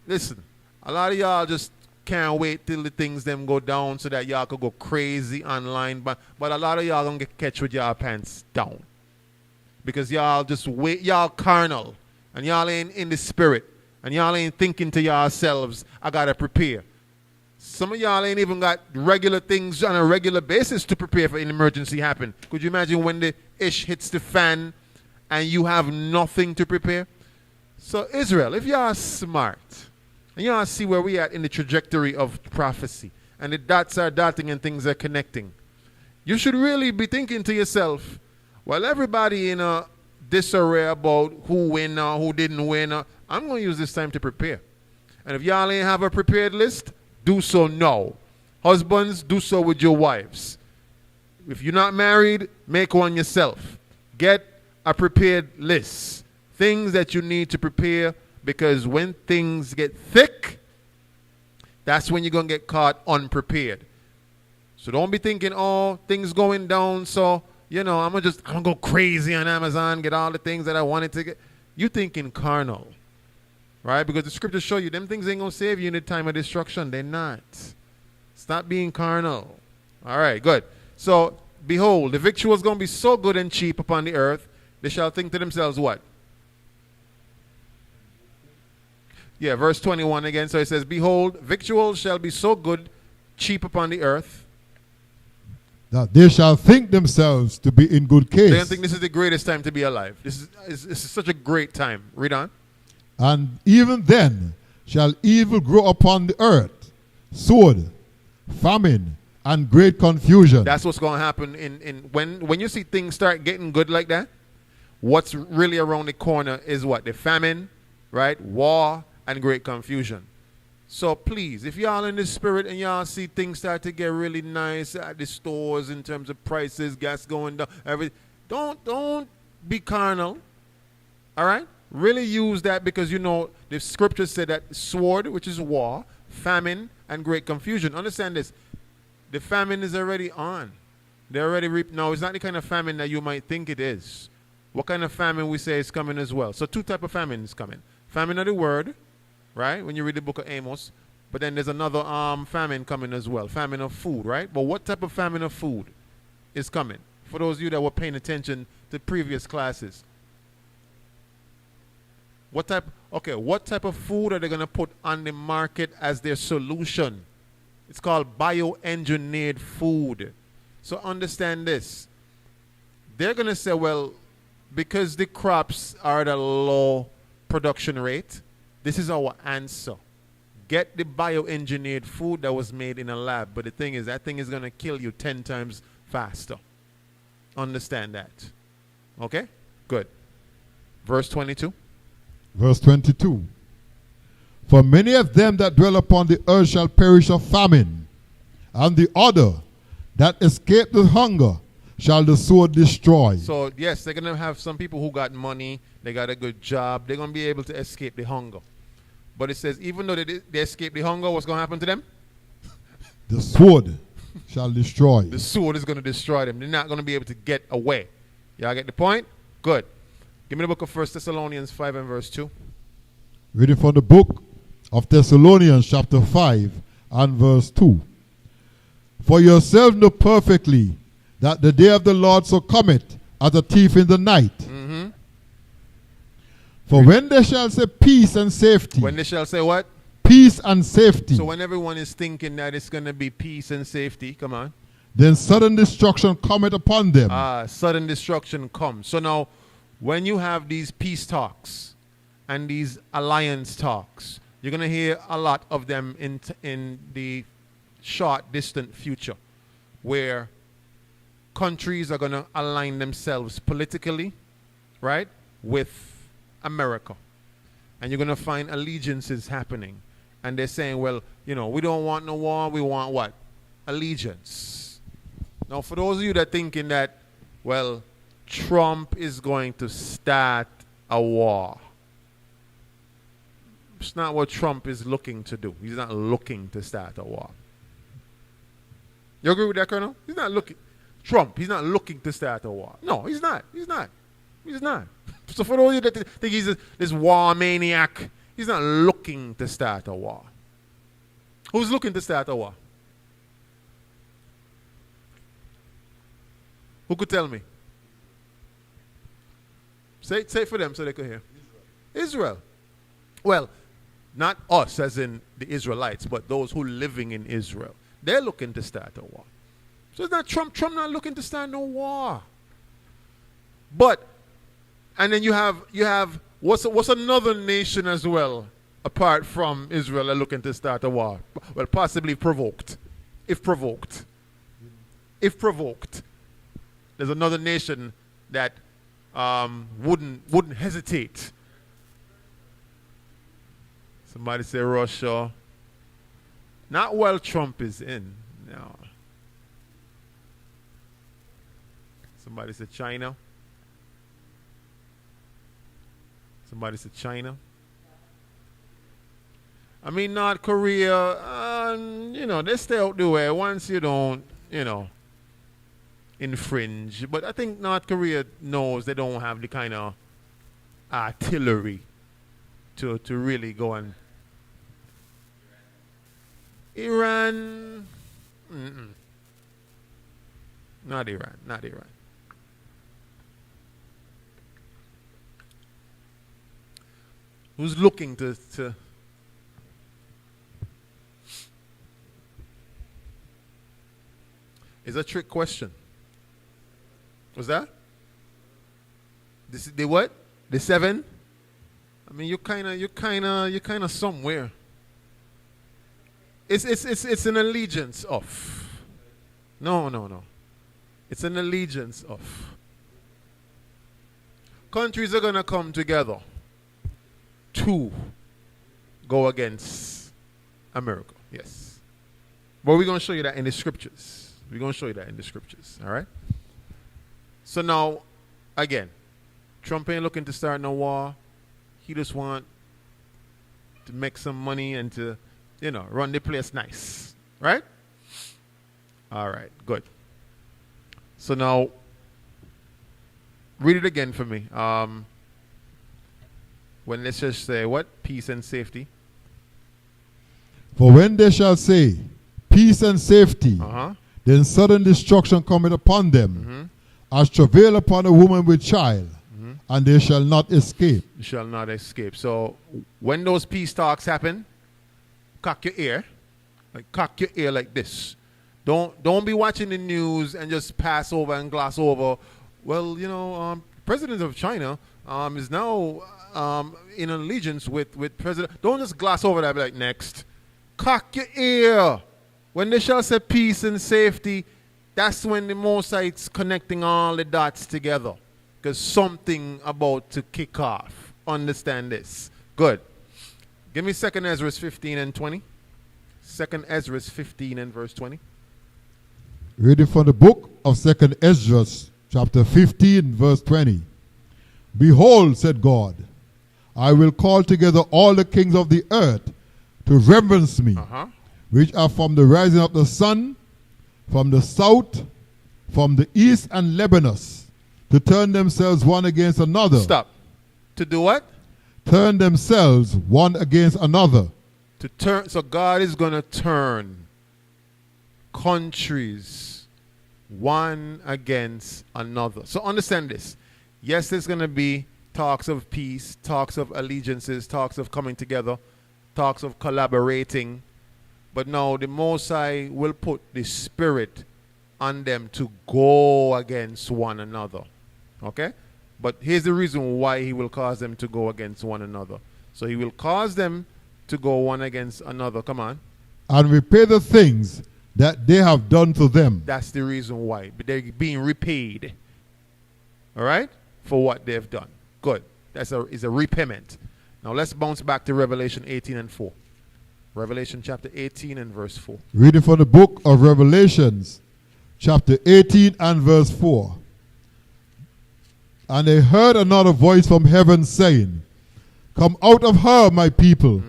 listen, a lot of y'all just can't wait till the things them go down so that y'all could go crazy online. But a lot of y'all going to get catch with y'all pants down. Because y'all just wait, y'all carnal. And y'all ain't in the spirit. And y'all ain't thinking to yourselves, I got to prepare. Some of y'all ain't even got regular things on a regular basis to prepare for an emergency happen. Could you imagine when the ish hits the fan and you have nothing to prepare? So Israel, if y'all are smart, and y'all see where we at in the trajectory of prophecy, and the dots are dotting and things are connecting, you should really be thinking to yourself, well, everybody in a disarray about who win or who didn't win, I'm going to use this time to prepare. And if y'all ain't have a prepared list, do so now. Husbands, do so with your wives. If you're not married, make one yourself. Get a prepared list. Things that you need to prepare, because when things get thick, that's when you're going to get caught unprepared. So don't be thinking, oh, things going down, so, I'm going to go crazy on Amazon, get all the things that I wanted to get. You thinking carnal, right? Because the scriptures show you them things ain't going to save you in the time of destruction. They're not. Stop being carnal. All right, good. So, behold, the victual is going to be so good and cheap upon the earth, they shall think to themselves what? Yeah, verse 21 again. So it says, behold, victuals shall be so good, cheap upon the earth, that they shall think themselves to be in good case. They don't think this is the greatest time to be alive. This is such a great time. Read on. And even then shall evil grow upon the earth, sword, famine, and great confusion. That's what's going to happen when you see things start getting good like that. What's really around the corner is what? The famine, right? War and great confusion. So please, if y'all in the spirit and y'all see things start to get really nice at the stores in terms of prices, gas going down, everything, don't be carnal. All right? Really use that, because the scripture said that sword, which is war, famine, and great confusion. Understand this. The famine is already on. They already now, it's not the kind of famine that you might think it is. What kind of famine we say is coming as well? So two type of famine is coming. Famine of the word, right? When you read the book of Amos. But then there's another famine coming as well. Famine of food, right? But what type of famine of food is coming? For those of you that were paying attention to previous classes. What type of food are they going to put on the market as their solution? It's called bioengineered food. So understand this. They're going to say, well, because the crops are at a low production rate, this is our answer. Get the bioengineered food that was made in a lab. But the thing is, that thing is going to kill you 10 times faster. Understand that. Okay? Good. Verse 22. Verse 22. For many of them that dwell upon the earth shall perish of famine, and the other that escape the hunger shall the sword destroy. So, yes, they're going to have some people who got money, they got a good job, they're going to be able to escape the hunger. But it says, even though they escape the hunger, what's going to happen to them? The sword shall destroy. The sword is going to destroy them. They're not going to be able to get away. Y'all get the point? Good. Give me the book of 1 Thessalonians 5 and verse 2. Reading from the book of Thessalonians chapter 5 and verse 2. For yourselves know perfectly that the day of the Lord so cometh as a thief in the night. Mm-hmm. For when they shall say peace and safety. When they shall say what? Peace and safety. So when everyone is thinking that it's going to be peace and safety, come on. Then sudden destruction cometh upon them. Sudden destruction comes. So now, when you have these peace talks and these alliance talks, you're going to hear a lot of them in the short, distant future, where countries are going to align themselves politically, right, with America. And you're going to find allegiances happening. And they're saying, well, we don't want no war. We want what? Allegiance. Now, for those of you that are thinking that, well, Trump is going to start a war. It's not what Trump is looking to do. He's not looking to start a war. You agree with that, Colonel? He's not looking. Trump, he's not looking to start a war. No, he's not. He's not. He's not. So for those of you that think he's this war maniac, he's not looking to start a war. Who's looking to start a war? Who could tell me? Say it for them so they could hear. Israel. Well, not us as in the Israelites, but those who living in Israel. They're looking to start a war. So it's not Trump. Trump not looking to start no war. But, and then you have what's another nation as well, apart from Israel, are looking to start a war? Well, possibly provoked. If provoked. If provoked. There's another nation that wouldn't hesitate. Somebody say Russia. Not while Trump is in. No. Somebody said China. Somebody said China. I mean, North Korea, they stay out the way once you don't, infringe. But I think North Korea knows they don't have the kind of artillery to really go and... Iran... Not Iran. Who's looking to It's a trick question. What's that? The what? The 7? I mean, you kind of somewhere. It's an allegiance of. No. It's an allegiance of. Countries are gonna come together to go against America. Yes. But we're gonna show you that in the scriptures. All right? So now, again, Trump ain't looking to start no war. He just want to make some money and to, run the place nice. Right? All right, good. So now, read it again for me. When let's just say, what? Peace and safety. For when they shall say, peace and safety, then sudden destruction cometh upon them, as travail upon a woman with child, and they shall not escape. You shall not escape. So when those peace talks happen, cock your ear. Cock your ear like this. Don't be watching the news and just pass over and gloss over. Well, President of China is now in allegiance with President. Don't just gloss over that. Be like, next. Cock your ear. When they shall say peace and safety, that's when the Most High's connecting all the dots together. Because something about to kick off. Understand this. Good. Give me 2nd Ezra 15 and 20. 2nd Ezra 15 and verse 20. Reading from the book of 2nd Ezra, chapter 15, verse 20. Behold, said God, I will call together all the kings of the earth to reverence me, which are from the rising of the sun, from the south, from the east and Lebanon, to turn themselves one against another. Stop. To do what? Turn themselves one against another. To turn. So God is going to turn countries one against another. So understand this. Yes, there's going to be talks of peace, talks of allegiances, talks of coming together, talks of collaborating. But now the Most High will put the Spirit on them to go against one another. Okay? But here's the reason why he will cause them to go against one another. So he will cause them to go one against another. Come on. And repay the things that they have done to them. That's the reason why. But they're being repaid. All right? For what they've done. Good. It's a repayment. Now let's bounce back to Revelation 18 and 4. Revelation chapter 18 and verse 4. Reading from the book of Revelations, chapter 18 and verse 4. And they heard another voice from heaven saying, Come out of her, my people,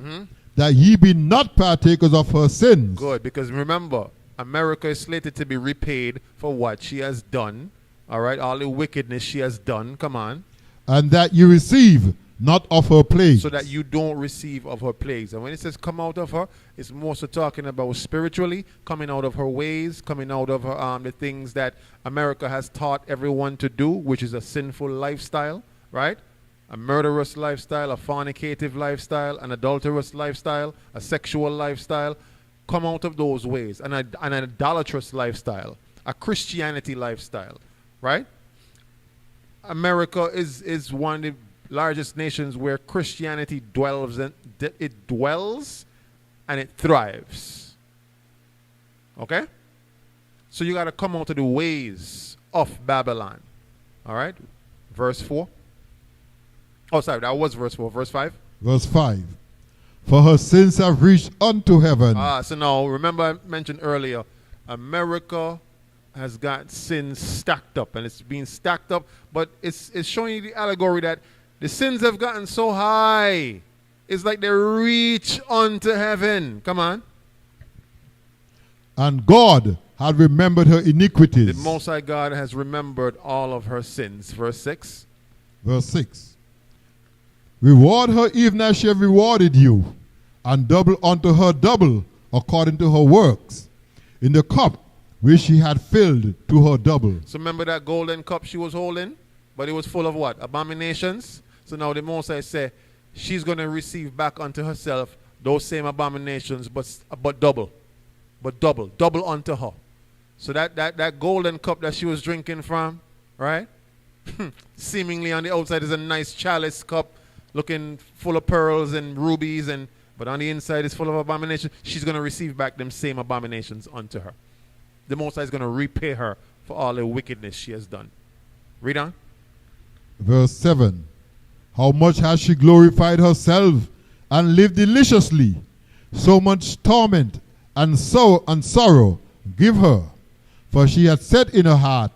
that ye be not partakers of her sins. Good, because remember, America is slated to be repaid for what she has done. All right, all the wickedness she has done. Come on. And that you receive not of her plagues. So that you don't receive of her plagues. And when it says come out of her, it's more so talking about spiritually, coming out of her ways, coming out of her the things that America has taught everyone to do, which is a sinful lifestyle, right? A murderous lifestyle, a fornicative lifestyle, an adulterous lifestyle, a sexual lifestyle. Come out of those ways. An idolatrous lifestyle, a Christianity lifestyle, right? America is one of the largest nations where Christianity dwells and it thrives. Okay? So you got to come out of the ways of Babylon. All right? Verse 4. Oh, sorry, that was verse 4. Verse 5. Verse 5. for her sins have reached unto heaven. So now, remember I mentioned earlier, America has got sins stacked up, and it's being stacked up, but it's showing you the allegory that the sins have gotten so high, it's like they reach unto heaven. Come on. And God had remembered her iniquities. The Most High God has remembered all of her sins. Verse 6. Verse 6. Reward her even as she have rewarded you, and double unto her double according to her works, in the cup which she had filled to her double. So remember that golden cup she was holding? But it was full of what? Abominations. So now the Most High say she's going to receive back unto herself those same abominations, but double. But double unto her. So that golden cup that she was drinking from, right? Seemingly on the outside is a nice chalice cup, looking full of pearls and rubies, but on the inside is full of abominations. She's going to receive back them same abominations unto her. The Most High is going to repay her for all the wickedness she has done. Read on. Verse 7. How much has she glorified herself and lived deliciously? So much torment and sorrow give her. For she had said in her heart,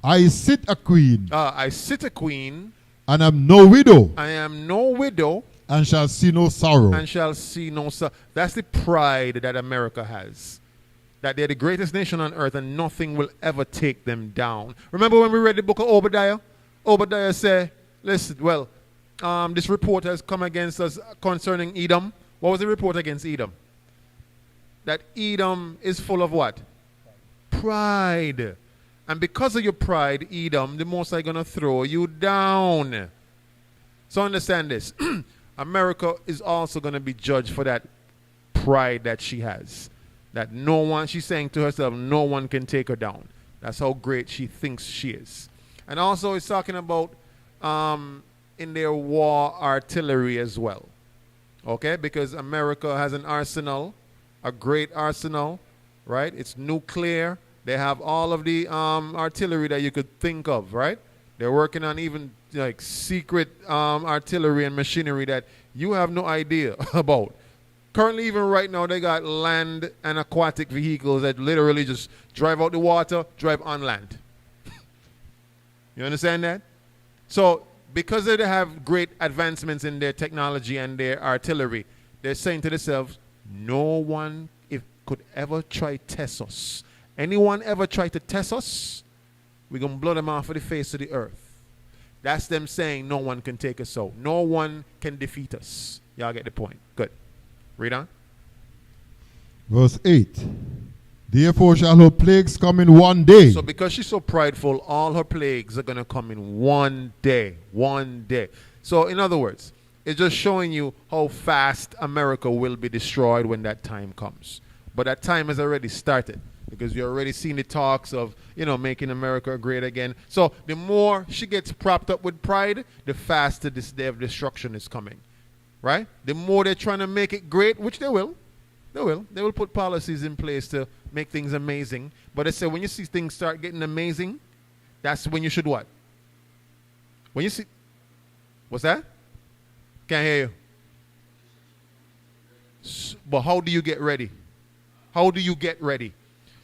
I sit a queen. I sit a queen. And am no widow. I am no widow. And shall see no sorrow. And shall see no sorrow. That's the pride that America has. That they're the greatest nation on earth and nothing will ever take them down. Remember when we read the book of Obadiah? Obadiah said, listen, this report has come against us concerning Edom. What was the report against Edom? That Edom is full of what? Pride. And because of your pride, Edom, the Most High going to throw you down. So understand this. America is also going to be judged for that pride that she has. That no one, she's saying to herself, no one can take her down. That's how great she thinks she is. And also it's talking about in their war artillery as well. Okay? Because America has an arsenal, a great arsenal, right? It's nuclear. They have all of the artillery that you could think of, right? They're working on even like secret artillery and machinery that you have no idea about. Currently, even right now, they got land and aquatic vehicles that literally just drive out the water, drive on land. You understand that? So, because they have great advancements in their technology and their artillery, they're saying to themselves, no one could ever try to test us. Anyone ever try to test us, we're going to blow them off of the face of the earth. That's them saying no one can take us out. No one can defeat us. Y'all get the point. Good. Read on. Verse 8. Therefore shall her plagues come in one day. So because she's so prideful, all her plagues are going to come in one day. One day. So in other words, it's just showing you how fast America will be destroyed when that time comes. But that time has already started. Because you're already seeing the talks of, making America great again. So the more she gets propped up with pride, the faster this day of destruction is coming. Right? The more they're trying to make it great, which they will. They will put policies in place to make things amazing. But they say when you see things start getting amazing, that's when you should what? When you see... What's that? Can't hear you. But how do you get ready? How do you get ready?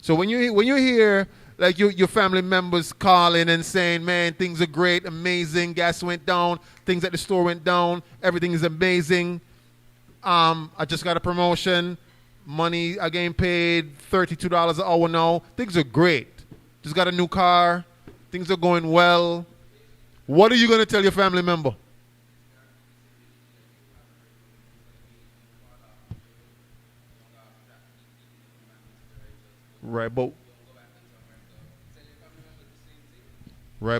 So when you hear like your family members calling and saying, man, things are great, amazing, gas went down, things at the store went down, everything is amazing. I just got a promotion, money I getting paid $32 an hour now. Things are great. Just got a new car, things are going well. What are you going to tell your family member? Right,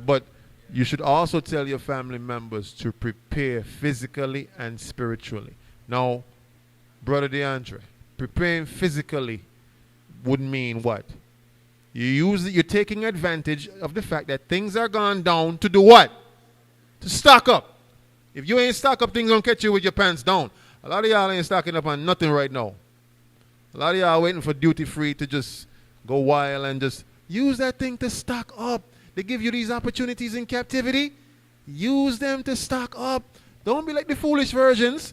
but you should also tell your family members to prepare physically and spiritually. Now, Brother DeAndre, preparing physically would mean what? You're taking advantage of the fact that things are gone down to do what? To stock up. If you ain't stock up, things gonna catch you with your pants down. A lot of y'all ain't stocking up on nothing right now. A lot of y'all waiting for duty free to just go wild and just use that thing to stock up. They give you these opportunities in captivity. Use them to stock up. Don't be like the foolish virgins.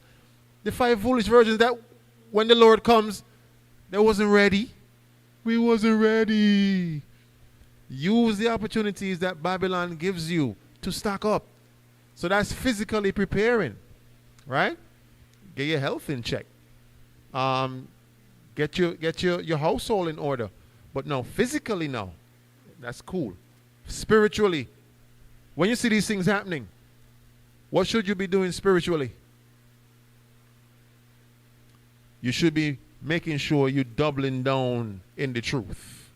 The 5 foolish virgins that when the Lord comes, they wasn't ready. We wasn't ready. Use the opportunities that Babylon gives you to stock up. So that's physically preparing, right? Get your health in check. Get your household in order. But no, physically no. That's cool. Spiritually, when you see these things happening, what should you be doing spiritually? You should be making sure you're doubling down in the truth.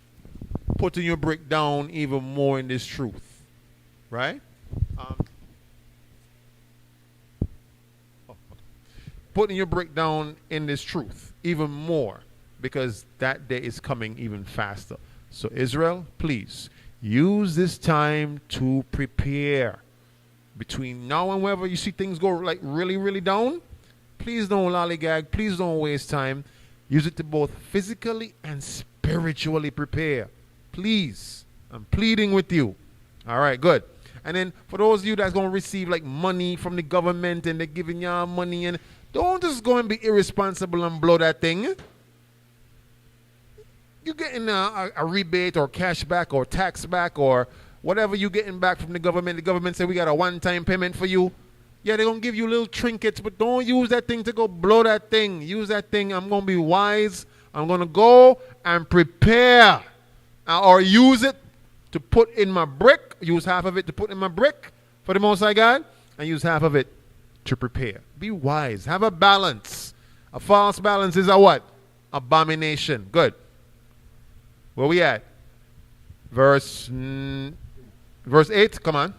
Putting your brick down even more in this truth. Right? Putting your brick down in this truth even more, because that day is coming even faster. So Israel, please use this time to prepare. Between now and whenever you see things go like really, really down, please don't lollygag. Please don't waste time. Use it to both physically and spiritually prepare. Please. I'm pleading with you. All right, good. And then for those of you that's going to receive like money from the government and they're giving y'all money, and don't just go and be irresponsible and blow that thing. You're getting a rebate or cash back or tax back or whatever you're getting back from the government. The government said we got a one-time payment for you. Yeah, they're going to give you little trinkets, but don't use that thing to go blow that thing. Use that thing. I'm going to be wise. I'm going to go and prepare. Or use it to put in my brick. Use half of it to put in my brick for the Most High God. And use half of it to prepare. Be wise. Have a balance. A false balance is a what? Abomination. Good. Where we at? Verse 8. Come on.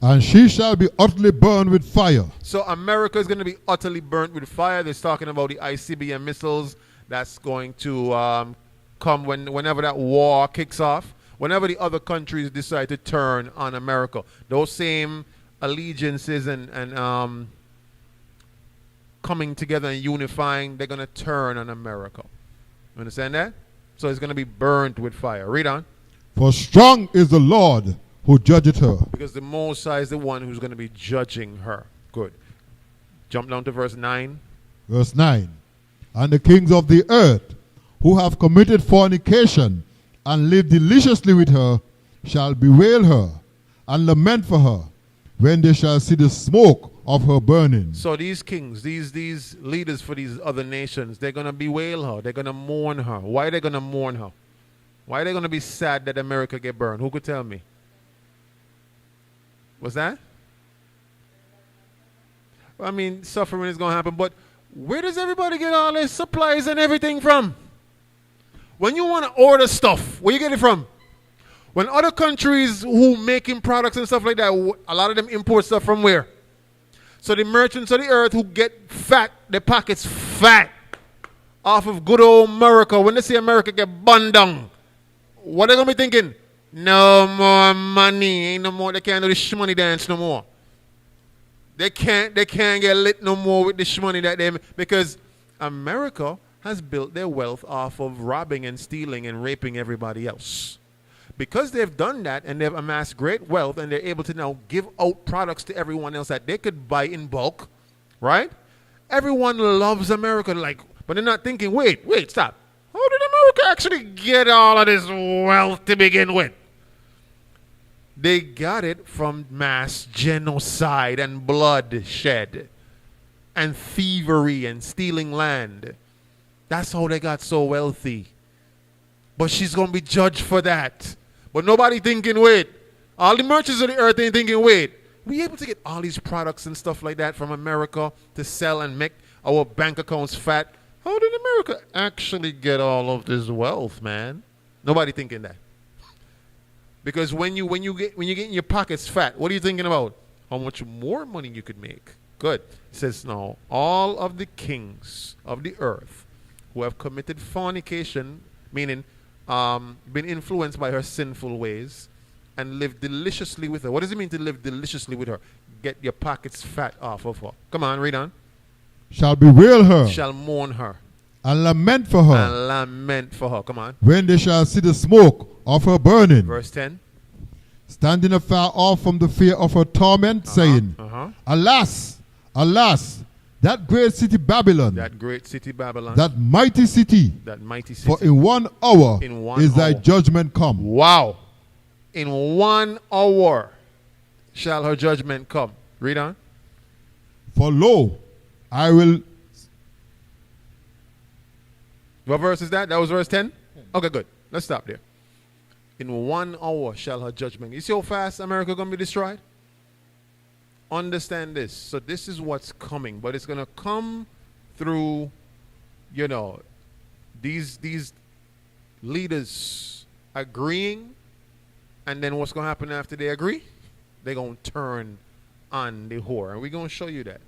And she shall be utterly burned with fire. So America is going to be utterly burnt with fire. They're talking about the ICBM missiles that's going to come whenever that war kicks off. Whenever the other countries decide to turn on America. Those same allegiances and coming together and unifying, they're going to turn on America. You understand that? So it's going to be burnt with fire. Read on. For strong is the Lord who judgeth her. Because the Most High is the one who's going to be judging her. Good. Jump down to verse 9. Verse 9. And the kings of the earth who have committed fornication and lived deliciously with her shall bewail her and lament for her when they shall see the smoke of her burning. So these kings, these leaders for these other nations, they're going to bewail her. They're going to mourn her. Why are they going to mourn her? Why are they going to be sad that America get burned? Who could tell me? What's that? I mean, suffering is going to happen, but where does everybody get all their supplies and everything from? When you want to order stuff, where you get it from? When other countries who making products and stuff like that, a lot of them import stuff from where? So the merchants of the earth who get fat, their pockets fat off of good old America, when they see America get burned down, what are they going to be thinking? No more money. Ain't no more. They can't do the shmoney dance no more. They can't get lit no more with the shmoney that they make, because America has built their wealth off of robbing and stealing and raping everybody else. Because they've done that and they've amassed great wealth and they're able to now give out products to everyone else that they could buy in bulk, right? Everyone loves America, but they're not thinking, wait, stop. How did America actually get all of this wealth to begin with? They got it from mass genocide and bloodshed and thievery and stealing land. That's how they got so wealthy. But she's going to be judged for that. But nobody thinking, wait. All the merchants of the earth ain't thinking, wait. We able to get all these products and stuff like that from America to sell and make our bank accounts fat? How did America actually get all of this wealth, man? Nobody thinking that. Because when you get in your pockets fat, what are you thinking about? How much more money you could make. Good. It says now, all of the kings of the earth who have committed fornication, meaning been influenced by her sinful ways, and lived deliciously with her. What does it mean to live deliciously with her? Get your pockets fat off of her. Come on, read on. Shall bewail her. Shall mourn her. And lament for her. And lament for her. Come on. When they shall see the smoke of her burning. Verse 10. Standing afar off from the fear of her torment, saying, Alas, alas, that great city Babylon, that great city Babylon, that mighty city. that mighty city. For in 1 hour In 1 is thy hour. judgment come. Wow. In 1 hour shall her judgment come. Read on. For lo, I will. What verse is that? That was verse 10? Okay, good. Let's stop there. In 1 hour shall her judgment. You see how fast America going to be destroyed? Understand this. So this is what's coming. But it's going to come through, you know, these leaders agreeing. And then what's going to happen after they agree? They're going to turn on the whore. And we're going to show you that.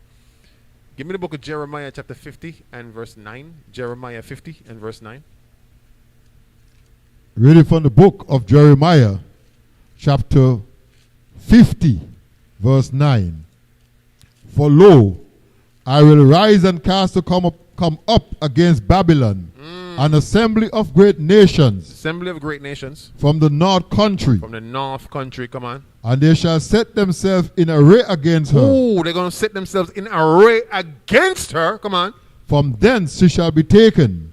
Give me the book of Jeremiah chapter 50 and verse 9. Jeremiah 50 and verse 9. Reading from the book of Jeremiah, chapter 50, verse 9. For lo, I will rise and cast to come up against Babylon, an assembly of great nations. Assembly of great nations. From the north country. From the north country, come on. And they shall set themselves in array against her. Oh, they're going to set themselves in array against her. Come on. From thence she shall be taken.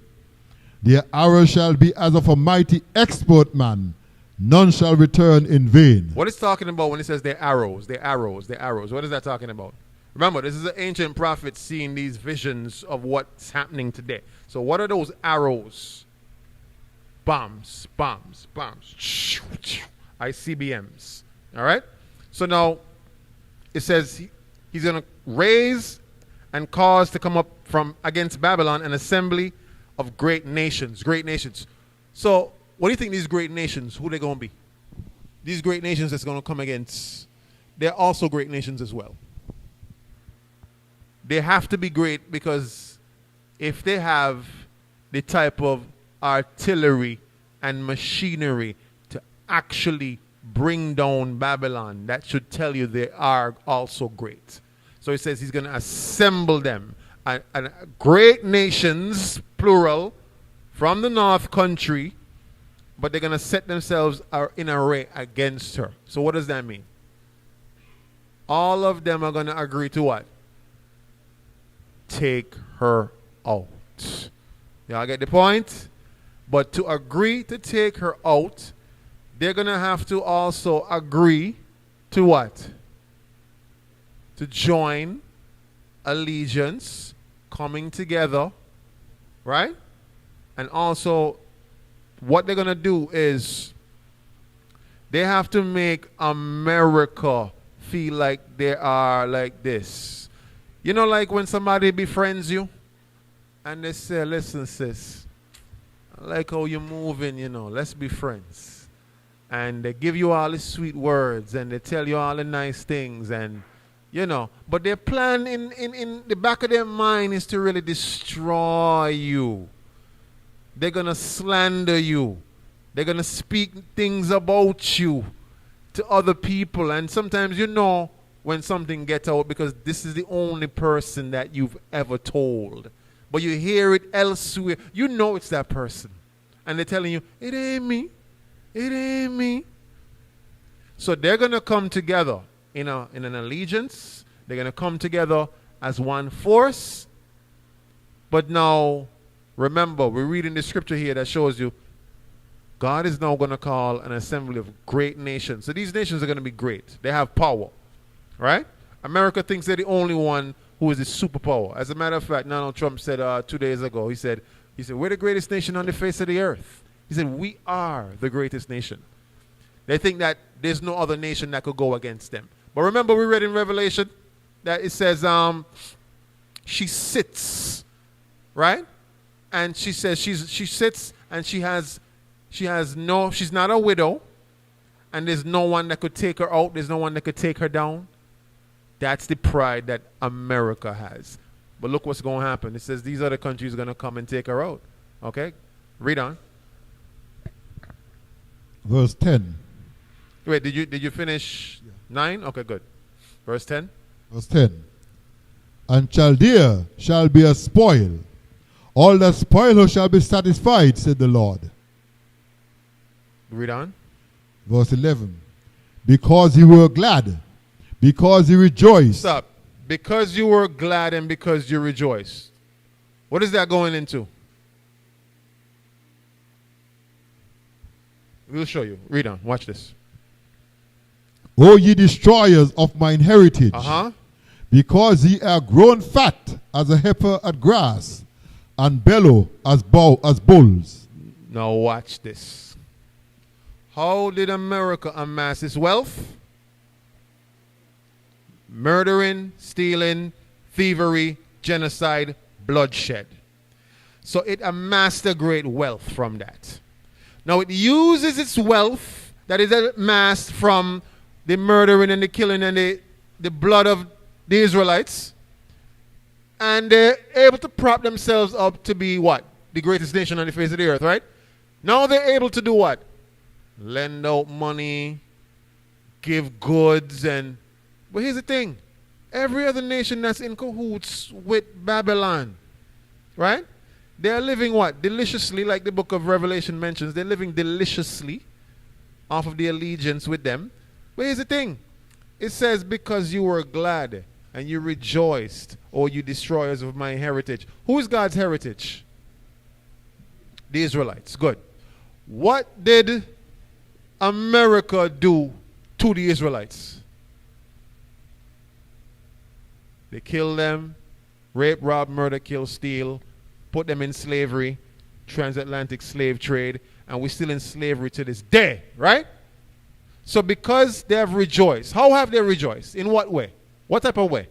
Their arrow shall be as of a mighty expert man. None shall return in vain. What is talking about when it says their arrows, their arrows, their arrows? What is that talking about? Remember, this is an ancient prophet seeing these visions of what's happening today. So what are those arrows? Bombs, bombs, bombs. ICBMs. All right? So now it says he's going to raise and cause to come up from against Babylon an assembly of great nations. Great nations. So what do you think these great nations, who they going to be? These great nations that's going to come against, they're also great nations as well. They have to be great because if they have the type of artillery and machinery to actually bring down Babylon, that should tell you they are also great. So he says he's going to assemble them. And great nations, plural, from the north country, but they're going to set themselves in array against her. So what does that mean? All of them are going to agree to what? Take her out. Y'all get the point? But to agree to take her out, they're going to have to also agree to what? To join allegiance, coming together, right? And also, what they're going to do is they have to make America feel like they are like this. You know, like when somebody befriends you and they say, listen, sis, I like how you're moving, you know, let's be friends. And they give you all the sweet words and they tell you all the nice things and, you know, but their plan in the back of their mind is to really destroy you. They're going to slander you. They're going to speak things about you to other people. And sometimes you know when something gets out because this is the only person that you've ever told. But you hear it elsewhere. You know it's that person. And they're telling you, it ain't me. It ain't me. So they're going to come together in an allegiance. They're going to come together as one force. But now, remember, we're reading the scripture here that shows you God is now going to call an assembly of great nations. So these nations are going to be great. They have power. Right? America thinks they're the only one who is a superpower. As a matter of fact, Donald Trump said 2 days ago, he said, we're the greatest nation on the face of the earth. He said, we are the greatest nation. They think that there's no other nation that could go against them. But remember we read in Revelation that it says she sits, right? And she says she sits and she's not a widow, and there's no one that could take her out, there's no one that could take her down. That's the pride that America has. But look what's going to happen. It says these other countries are going to come and take her out. Okay? Read on. Verse 10. Wait, did you finish 9? Okay, good. Verse 10. Verse 10. And Chaldea shall be a spoil. All that spoil her shall be satisfied, said the Lord. Read on. Verse 11. Because he were glad, because he rejoiced. Stop. because you were glad and because you rejoiced. What is that going into? We'll show you. Read on. Watch this. O ye destroyers of mine heritage, because ye are grown fat as a heifer at grass, and bellow as bulls. Now watch this. How did America amass its wealth? Murdering, stealing, thievery, genocide, bloodshed. So it amassed a great wealth from that. Now it uses its wealth that is amassed from the murdering and the killing and the blood of the Israelites. And they're able to prop themselves up to be what? The greatest nation on the face of the earth, right? Now they're able to do what? Lend out money, give goods, but here's the thing. Every other nation that's in cahoots with Babylon, right? They're living what? Deliciously, like the book of Revelation mentions. They're living deliciously off of the allegiance with them. But here's the thing. It says, because you were glad and you rejoiced, O you destroyers of my heritage. Who is God's heritage? The Israelites. Good. What did America do to the Israelites? They killed them, rape, rob, murder, kill, steal, put them in slavery, transatlantic slave trade, and we're still in slavery to this day, right? So because they have rejoiced, how have they rejoiced? In what way? What type of way?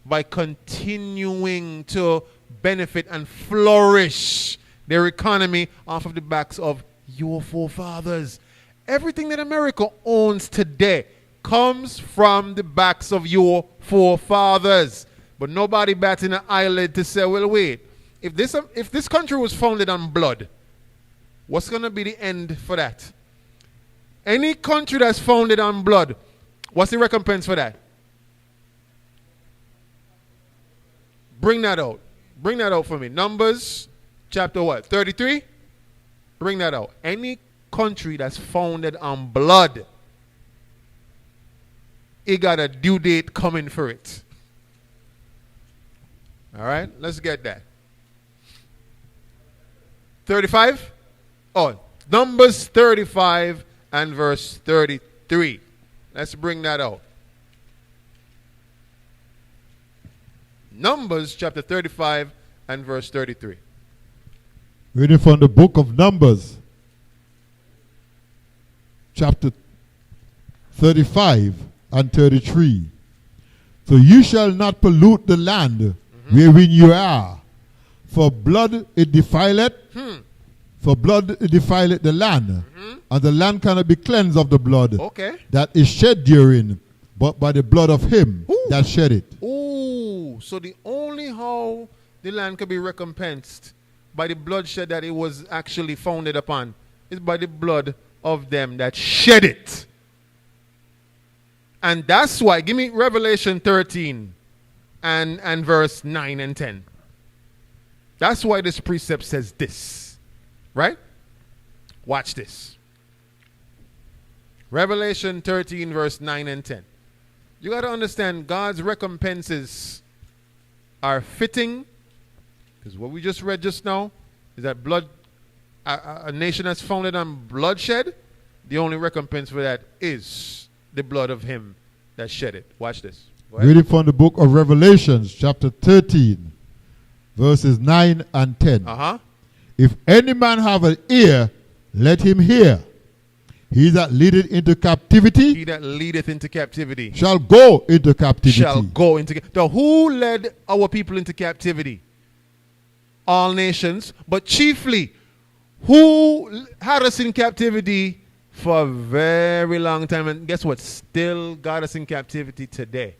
By continuing to benefit and flourish their economy off of the backs of your forefathers. Everything that America owns today comes from the backs of your forefathers. But nobody bats an eyelid to say, well, wait, if this country was founded on blood, what's going to be the end for that? Any country that's founded on blood, what's the recompense for that? Bring that out. Bring that out for me. Numbers chapter what? 33? Bring that out. Any country that's founded on blood, it got a due date coming for it. All right, let's get that. 35? Oh, Numbers 35 and verse 33. Let's bring that out. Numbers chapter 35 and verse 33. Reading from the book of Numbers, chapter 35 and 33. So you shall not pollute the land wherein you are, for blood it defileth, for blood it defileth the land, and the land cannot be cleansed of the blood that is shed therein, but by the blood of him that shed it. Ooh, so the only how the land can be recompensed by the bloodshed that it was actually founded upon is by the blood of them that shed it. And that's why, give me Revelation 13 and verse 9 and 10. That's why this precept says this. Right? Watch this. Revelation 13 verse 9 and 10. You got to understand God's recompenses are fitting, because what we just read just now is that blood, a nation that's founded on bloodshed, the only recompense for that is the blood of him that shed it. Watch this. Reading from the book of Revelations, chapter 13, verses 9 and 10. If any man have an ear, let him hear. He that leadeth into captivity, he that leadeth into captivity shall go into captivity. Shall go into. Now, who led our people into captivity? All nations, but chiefly, who had us in captivity for a very long time, and guess what? Still got us in captivity today.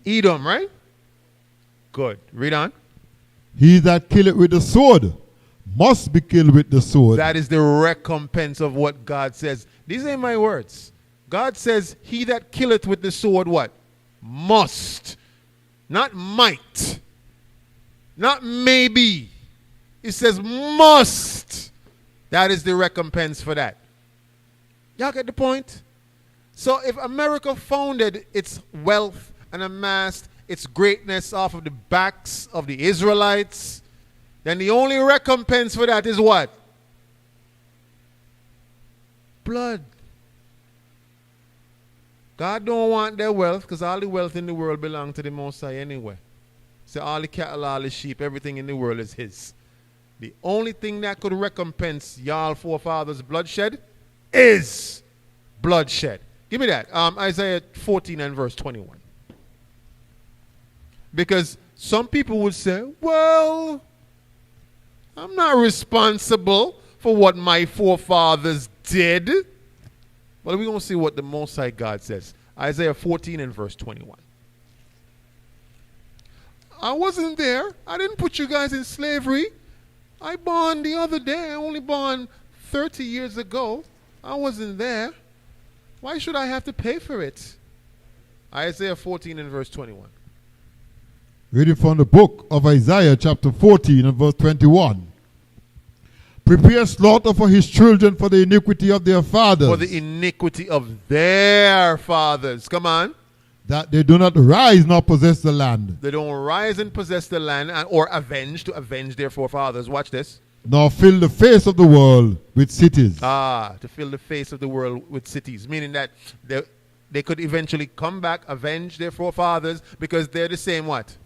Edom, right? Good. Read on. He that killeth with the sword must be killed with the sword. That is the recompense of what God says. These ain't my words. God says, he that killeth with the sword, what? Must. Not might. Not maybe. It says must. That is the recompense for that. Y'all get the point? So if America founded its wealth and amassed its greatness off of the backs of the Israelites, then the only recompense for that is what? Blood. God don't want their wealth, because all the wealth in the world belongs to the Most High anyway. So all the cattle, all the sheep, everything in the world is his. The only thing that could recompense y'all forefathers' bloodshed is bloodshed. Give me that. Isaiah 14 and verse 21. Because some people would say, well, I'm not responsible for what my forefathers did. Well, we're going to see what the Most High God says. Isaiah 14 and verse 21. I wasn't there. I didn't put you guys in slavery. I born the other day. I only born 30 years ago. I wasn't there. Why should I have to pay for it? Isaiah 14 and verse 21. Reading from the book of Isaiah chapter 14 and verse 21. Prepare slaughter for his children for the iniquity of their fathers. For the iniquity of their fathers. Come on. That they do not rise nor possess the land. They don't rise and possess the land or to avenge their forefathers. Watch this. Nor fill the face of the world with cities. To fill the face of the world with cities. Meaning that they could eventually come back, avenge their forefathers, because they're the same what?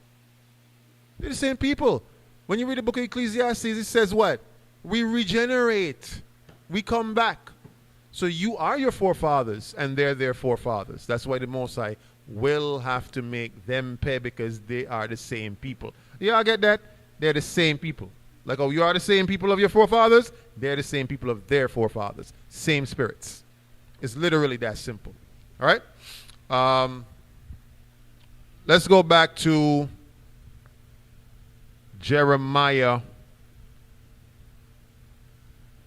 They're the same people. When you read the book of Ecclesiastes, it says what? We regenerate. We come back. So you are your forefathers, and they're their forefathers. That's why the Most High will have to make them pay, because they are the same people. Y'all get that? They're the same people. Like, oh, you are the same people of your forefathers? They're the same people of their forefathers. Same spirits. It's literally that simple. All right? Let's go back to Jeremiah.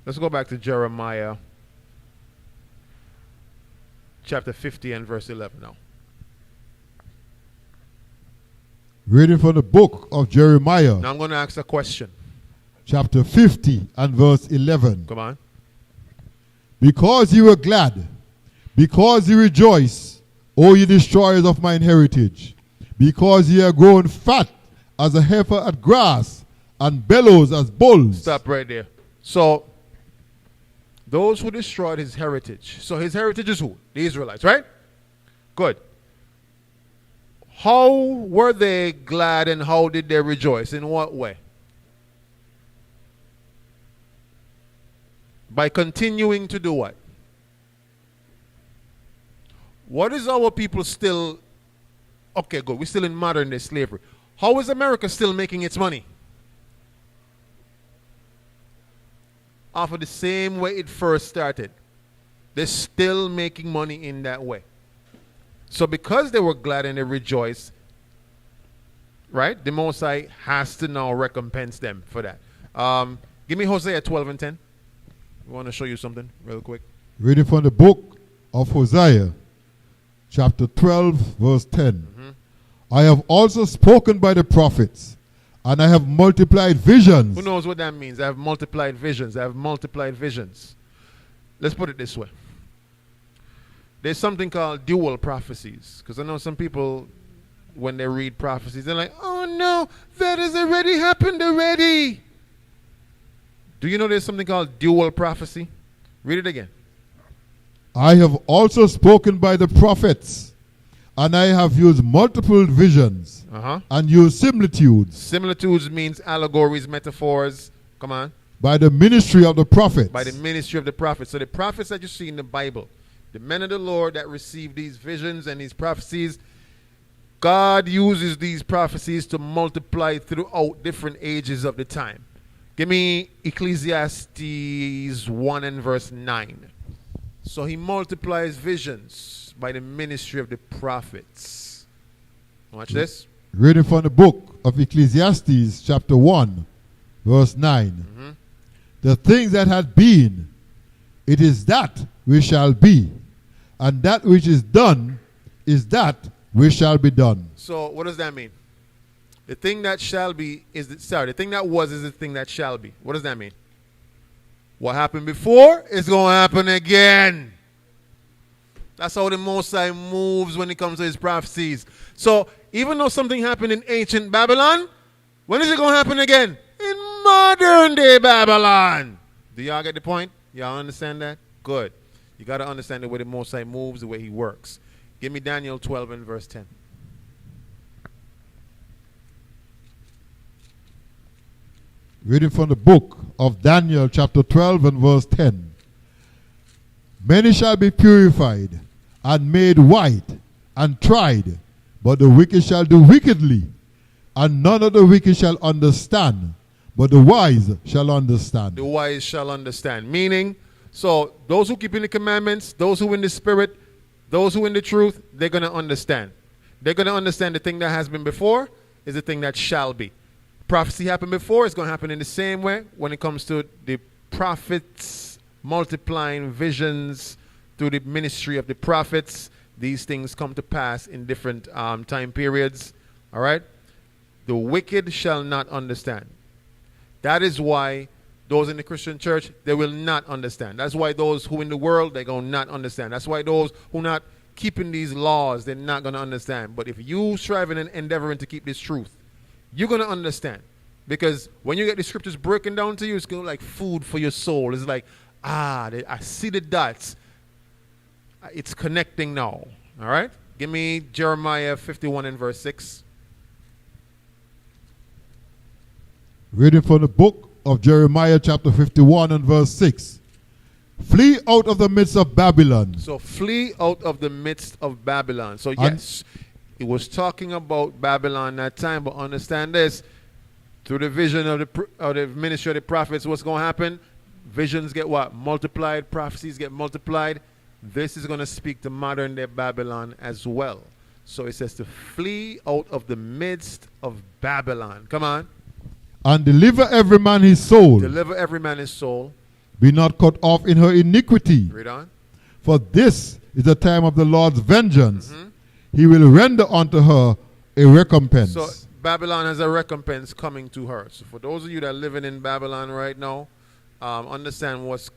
Let's go back to Jeremiah chapter 50 and verse 11 now. Reading from the book of Jeremiah. Now I'm going to ask a question. Chapter 50 and verse 11. Come on. Because you were glad, because you rejoice, O ye destroyers of mine heritage, because ye are grown fat as a heifer at grass, and bellows as bulls. Stop right there. So, those who destroyed his heritage. So his heritage is who? The Israelites, right? Good. How were they glad and how did they rejoice? In what way? By continuing to do what? What is our people still... Okay, good. We're still in modern day slavery. How is America still making its money? Off of the same way it first started. They're still making money in that way. So because they were glad and they rejoiced, right? The Most High has to now recompense them for that. Give me Hosea 12 and 10. I want to show you something real quick. Reading from the book of Hosea, chapter 12, verse 10. Mm-hmm. I have also spoken by the prophets, and I have multiplied visions. Who knows what that means? I have multiplied visions. I have multiplied visions. Let's put it this way. There's something called dual prophecies. Because I know some people, when they read prophecies, they're like, oh no, that has already happened already. Do you know there's something called dual prophecy? Read it again. I have also spoken by the prophets, and I have used multiple visions and used similitudes. Similitudes means allegories, metaphors. Come on. By the ministry of the prophets. By the ministry of the prophets. So the prophets that you see in the Bible, the men of the Lord that receive these visions and these prophecies, God uses these prophecies to multiply throughout different ages of the time. Give me Ecclesiastes 1 and verse 9. So he multiplies visions by the ministry of the prophets. Watch this. Reading from the book of Ecclesiastes chapter 1, verse 9. Mm-hmm. The things that had been, it is that which shall be. And that which is done is that which shall be done. So what does that mean? The thing that shall be is the thing that was is the thing that shall be. What does that mean? What happened before is going to happen again. That's how the Most High moves when it comes to his prophecies. So even though something happened in ancient Babylon, when is it going to happen again? In modern day Babylon. Do y'all get the point? Y'all understand that? Good. You got to understand the way the Most High moves, the way he works. Give me Daniel 12 and verse 10. Reading from the book of Daniel chapter 12 and verse 10. Many shall be purified and made white and tried, but the wicked shall do wickedly, and none of the wicked shall understand, but the wise shall understand. The wise shall understand. Meaning, so those who keep in the commandments, those who in the spirit, those who in the truth, they're going to understand. They're going to understand the thing that has been before is the thing that shall be. Prophecy happened before, it's going to happen in the same way when it comes to the prophets multiplying visions through the ministry of the prophets. These things come to pass in different time periods. All right? The wicked shall not understand. That is why those in the Christian church, they will not understand. That's why those who in the world, they're going to not understand. That's why those who not keeping these laws, they're not going to understand. But if you striving and endeavoring to keep this truth, you're going to understand. Because when you get the scriptures breaking down to you, it's going to be like food for your soul. It's like, I see the dots. It's connecting now. All right? Give me Jeremiah 51 and verse 6. Reading from the book of Jeremiah chapter 51 and verse 6. Flee out of the midst of Babylon. So flee out of the midst of Babylon. So yes, it was talking about Babylon that time, but understand this. Through the vision of the ministry of the prophets, what's going to happen? Visions get what? Multiplied. Prophecies get multiplied. This is going to speak to modern day Babylon as well. So it says to flee out of the midst of Babylon. Come on. And deliver every man his soul. Deliver every man his soul. Be not cut off in her iniquity. Read on. For this is the time of the Lord's vengeance. He will render unto her a recompense. So Babylon has a recompense coming to her. So for those of you that are living in Babylon right now, understand what's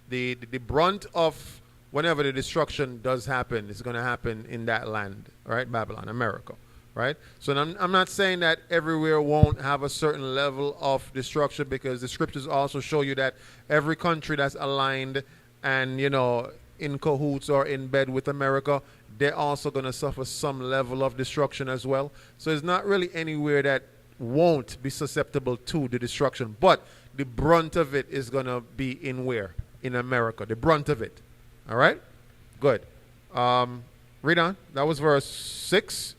the brunt of whenever the destruction does happen, it's going to happen in that land, right? Babylon, America, right? So I'm not saying that everywhere won't have a certain level of destruction, because the scriptures also show you that every country that's aligned and, you know, in cahoots or in bed with America, they're also going to suffer some level of destruction as well. So it's not really anywhere that won't be susceptible to the destruction. But the brunt of it is going to be in where? In America. The brunt of it. All right? Good. Read on. That was verse 6.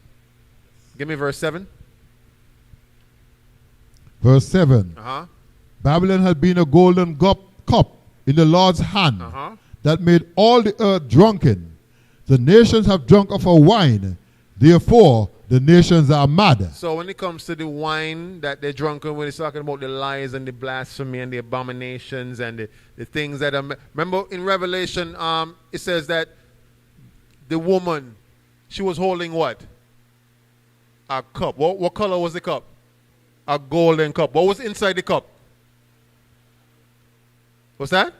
Give me verse 7. Verse 7. Babylon had been a golden cup in the Lord's hand that made all the earth drunken. The nations have drunk of her wine. Therefore, the nations are mad. So when it comes to the wine that they're drunken, when it's talking about the lies and the blasphemy and the abominations and the things that are... Remember in Revelation, it says that the woman, she was holding what? A cup. What color was the cup? A golden cup. What was inside the cup? What's that?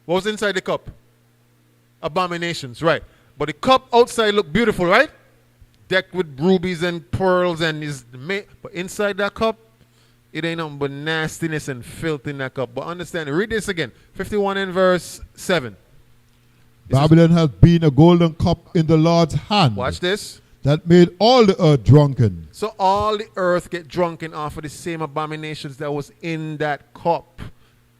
What was inside the cup? Abominations, right. But the cup outside looked beautiful, right? Decked with rubies and pearls and but inside that cup, it ain't nothing but nastiness and filth in that cup. But understand, read this again. 51 and verse 7. Babylon has been a golden cup in the Lord's hand. Watch this. That made all the earth drunken. So all the earth get drunken off of the same abominations that was in that cup.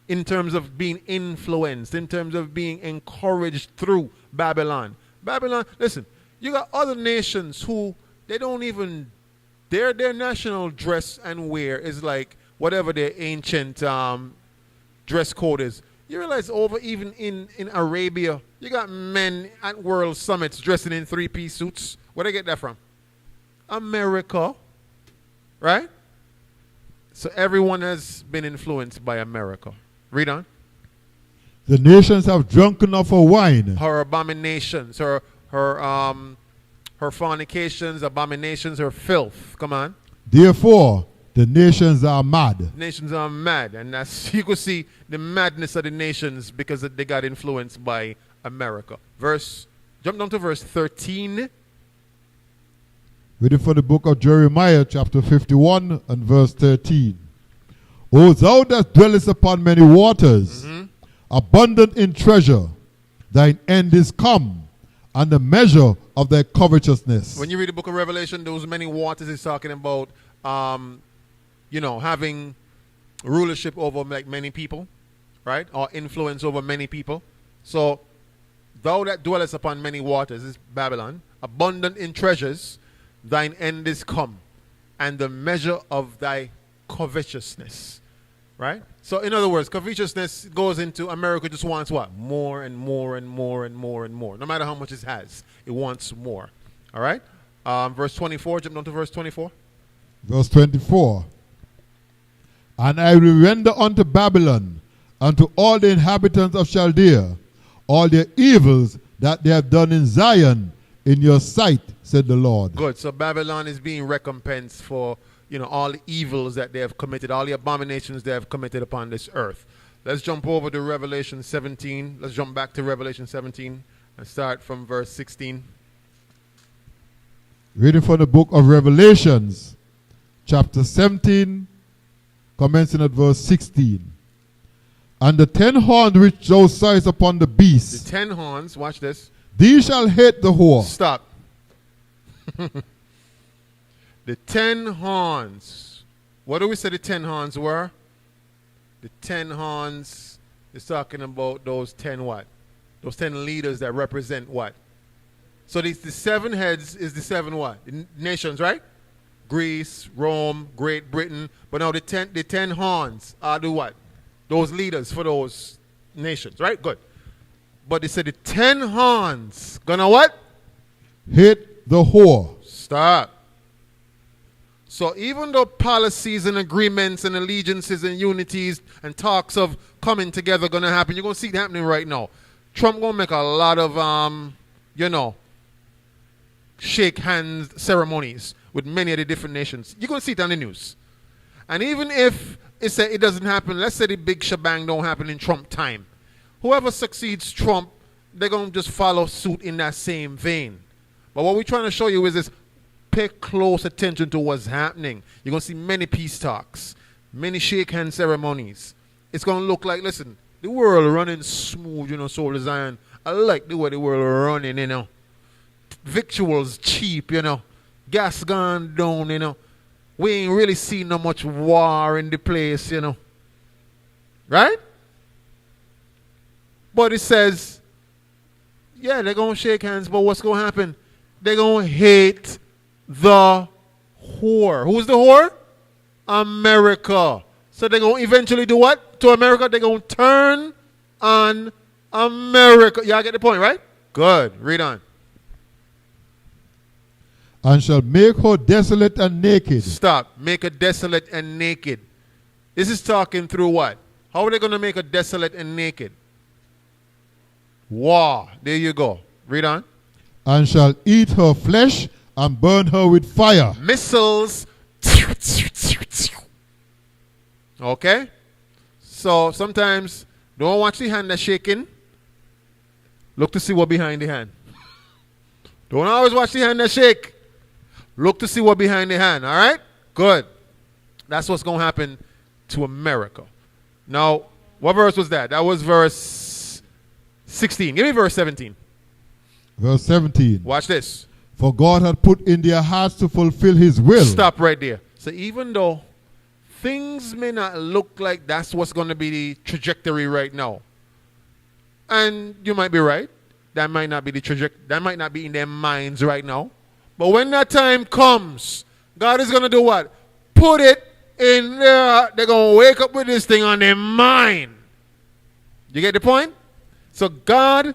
In terms of being influenced, in terms of being encouraged through Babylon. Babylon, listen, you got other nations who, they don't even, their national dress and wear is like whatever their ancient dress code is. You realize over even in Arabia, you got men at world summits dressing in 3-piece suits. Where they get that from? America, right? So everyone has been influenced by America. Read on. The nations have drunken of her wine. Her abominations, her fornications, abominations, her filth. Come on. Therefore, the nations are mad. The nations are mad. And that's, you could see the madness of the nations because they got influenced by America. Verse Jump down to verse 13. Reading from the book of Jeremiah, chapter 51 and verse 13. O thou that dwellest upon many waters, abundant in treasure, thine end is come, and the measure of thy covetousness. When you read the book of Revelation, those many waters is talking about, having rulership over like many people, right? Or influence over many people. So, thou that dwellest upon many waters is Babylon, abundant in treasures, thine end is come, and the measure of thy covetousness. Right? So, in other words, covetousness goes into America just wants what? More and more and more and more and more. No matter how much it has, it wants more. All right? Verse 24, jump down to verse 24. Verse 24. And I will render unto Babylon, unto all the inhabitants of Chaldea, all their evils that they have done in Zion, in your sight, said the Lord. Good. So Babylon is being recompensed for, all the evils that they have committed, all the abominations they have committed upon this earth. Let's jump over to Revelation 17. Let's jump back to Revelation 17 and start from verse 16. Reading from the book of Revelations, chapter 17, commencing at verse 16. And the 10 horns which thou sawest upon the beast, the 10 horns, watch this. These shall hate the whore. Stop. The 10 horns. What do we say the 10 horns were? The 10 horns is talking about those 10 what? Those 10 leaders that represent what? So the 7 heads is the 7 what? The nations, right? Greece, Rome, Great Britain. But now the 10 horns are the what? Those leaders for those nations, right? Good. But they said the 10 horns gonna what? Hate the whore. Stop. So even though policies and agreements and allegiances and unities and talks of coming together going to happen, you're going to see it happening right now. Trump going to make a lot of, shake hands ceremonies with many of the different nations. You're going to see it on the news. And even if it doesn't happen, let's say the big shebang don't happen in Trump time. Whoever succeeds Trump, they're going to just follow suit in that same vein. But what we're trying to show you is this. Pay close attention to what's happening. You're going to see many peace talks, many shake hand ceremonies. It's going to look like, listen, the world running smooth, Soul of Zion. I like the way the world running, Victuals cheap, Gas gone down, We ain't really seen no much war in the place, Right? But it says, yeah, they're going to shake hands, but what's going to happen? They're going to hate the whore. Who's the whore? America. So they're going to eventually do what to America? They're going to turn on America. Y'all get the point, right? Good. Read on. And shall make her desolate and naked. Stop. Make her desolate and naked. This is talking through what? How are they going to make her desolate and naked? War. There you go. Read on. And shall eat her flesh and burn her with fire. Missiles. Okay? So sometimes don't watch the hand that's shaking. Look to see what behind the hand. Don't always watch the hand that shake. Look to see what behind the hand. All right? Good. That's what's going to happen to America. Now, what verse was that? That was verse 16. Give me verse 17. Verse 17. Watch this. For God had put in their hearts to fulfill his will. Stop right there. So even though things may not look like that's what's going to be the trajectory right now, and you might be right, that might not be the trajectory, that might not be in their minds right now. But when that time comes, God is going to do what? Put it in there. They're going to wake up with this thing on their mind. You get the point? So God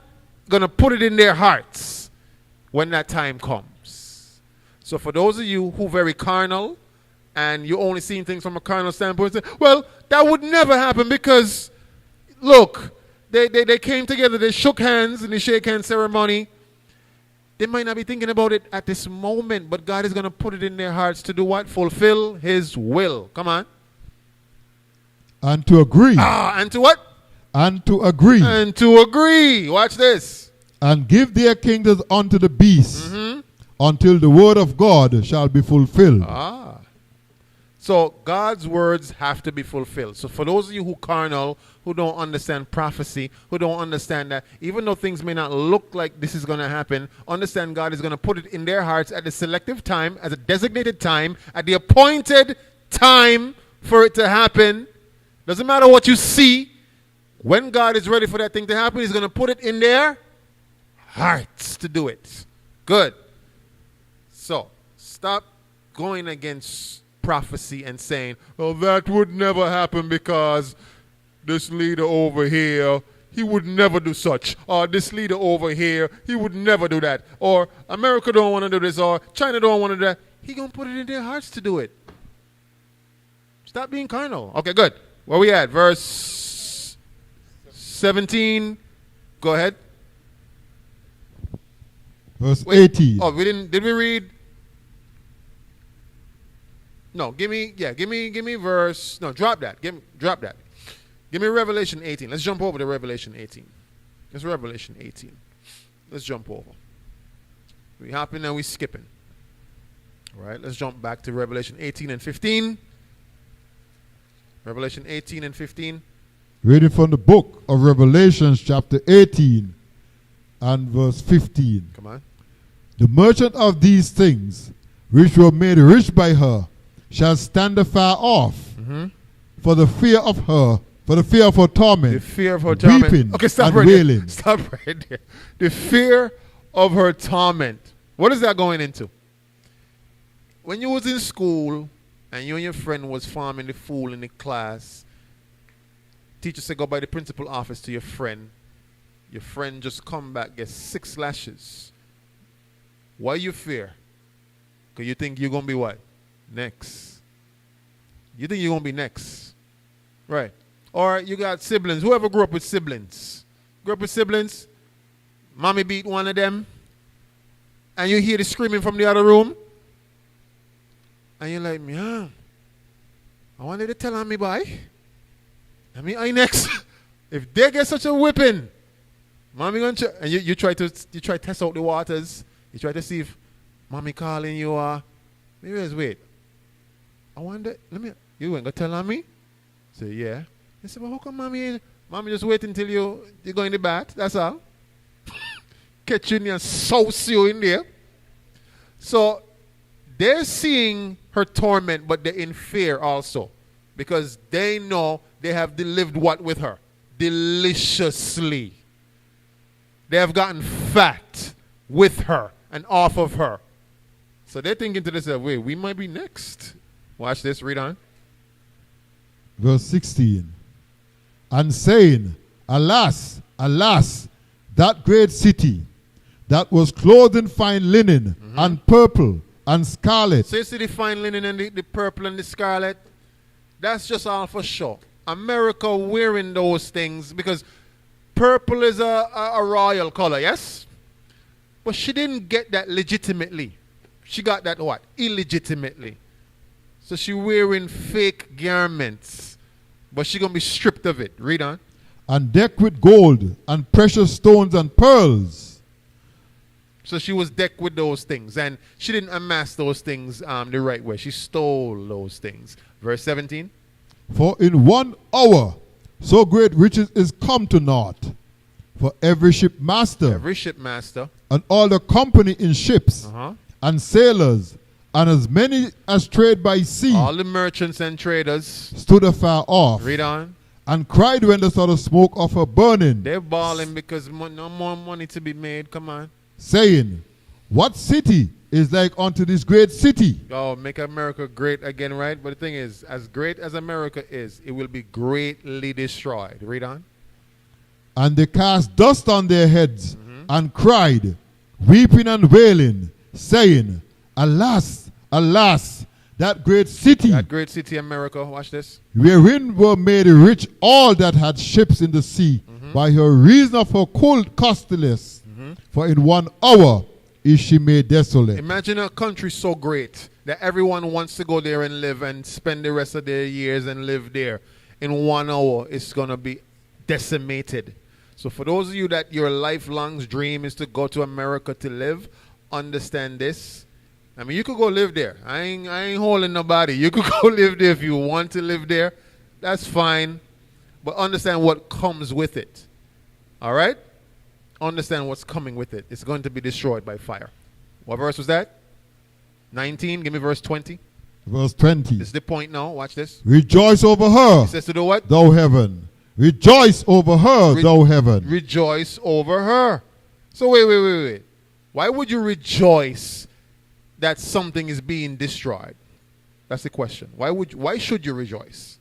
going to put it in their hearts when that time comes. So for those of you who are very carnal and you're only seeing things from a carnal standpoint, say, well, that would never happen because, look, they came together, they shook hands in the shake hand ceremony. They might not be thinking about it at this moment, but God is going to put it in their hearts to do what? Fulfill his will. Come on. And to agree. And to what? And to agree. And to agree. Watch this. and give their kingdoms unto the beast, until the word of God shall be fulfilled. So God's words have to be fulfilled. So for those of you who carnal, who don't understand prophecy, who don't understand that even though things may not look like this is going to happen, understand God is going to put it in their hearts at the selective time, at a designated time, at the appointed time for it to happen. Doesn't matter what you see. When God is ready for that thing to happen, he's going to put it in their hearts to do it. Good. So stop going against prophecy and saying, oh, that would never happen because this leader over here, he would never do such. Or this leader over here, he would never do that. Or America don't want to do this. Or China don't want to do that. He going to put it in their hearts to do it. Stop being carnal. Okay, good. Where we at? Verse 17. Go ahead. Verse 18. Oh, did we read? No, give me verse. No, drop that. Drop that. Give me Revelation 18. Let's jump over to Revelation 18. It's Revelation 18. Let's jump over. We hopping and we skipping. All right, let's jump back to Revelation 18 and 15. Revelation 18 and 15. Reading from the book of Revelations chapter 18 and verse 15. Come on. The merchant of these things, which were made rich by her, shall stand afar off for the fear of her, for the fear of her torment. The fear of her torment. Weeping okay, stop and right wailing. there. Stop right there. The fear of her torment. What is that going into? When you was in school and you and your friend was farming the fool in the class, teacher said go by the principal office to your friend. Your friend just come back, gets 6 lashes. Why you fear? Because you think you're going to be what? Next. You think you're going to be next. Right. Or you got siblings. Whoever grew up with siblings. Grew up with siblings. Mommy beat one of them. And you hear the screaming from the other room. And you're like, yeah. I wanted to tell on me, boy. I mean, I next. If they get such a whipping, mommy going to, and you try to test out the waters. You try to see if mommy calling you or maybe just wait. I wonder, you ain't gonna tell on me? Say, yeah. They say, well, how come mommy just wait until you go in the bath? That's all. Catch you in there and sauce you in there. So they're seeing her torment, but they're in fear also. Because they know they have lived what with her? Deliciously. They have gotten fat with her and off of her. So they're thinking to themselves, wait, we might be next. Watch this, read on. Verse 16. And saying, alas, alas, that great city that was clothed in fine linen and purple and scarlet. So you see the fine linen and the purple and the scarlet? That's just all for show. America wearing those things because purple is a royal color, yes? But she didn't get that legitimately. She got that what? Illegitimately. So she wearing fake garments. But she going to be stripped of it. Read on. And decked with gold and precious stones and pearls. So she was decked with those things. And she didn't amass those things the right way. She stole those things. Verse 17. For in 1 hour so great riches is come to naught. For every shipmaster. Every shipmaster. And all the company in ships. And sailors. And as many as trade by sea. All the merchants and traders. Stood afar off. Read on. And cried when they saw the smoke of her burning. They're bawling because no more money to be made. Come on. Saying, what city is like unto this great city? Oh, make America great again, right? But the thing is, as great as America is, it will be greatly destroyed. Read on. And they cast dust on their heads and cried, weeping and wailing, saying, alas, alas, that great city. That great city, America. Watch this. Wherein were made rich all that had ships in the sea, by her reason of her cold costliness. For in 1 hour is she made desolate. Imagine a country so great that everyone wants to go there and live and spend the rest of their years and live there. In 1 hour, it's going to be decimated. So for those of you that your lifelong dream is to go to America to live, understand this. I mean, you could go live there. I ain't holding nobody. You could go live there if you want to live there. That's fine. But understand what comes with it. All right? Understand what's coming with it. It's going to be destroyed by fire. What verse was that? 19. Give me verse 20. Verse 20. This is the point now. Watch this. Rejoice over her, It says to do what? thou heaven. Rejoice over her, thou heaven. Rejoice over her. So wait. Why would you rejoice that something is being destroyed? That's the question. Why should you rejoice?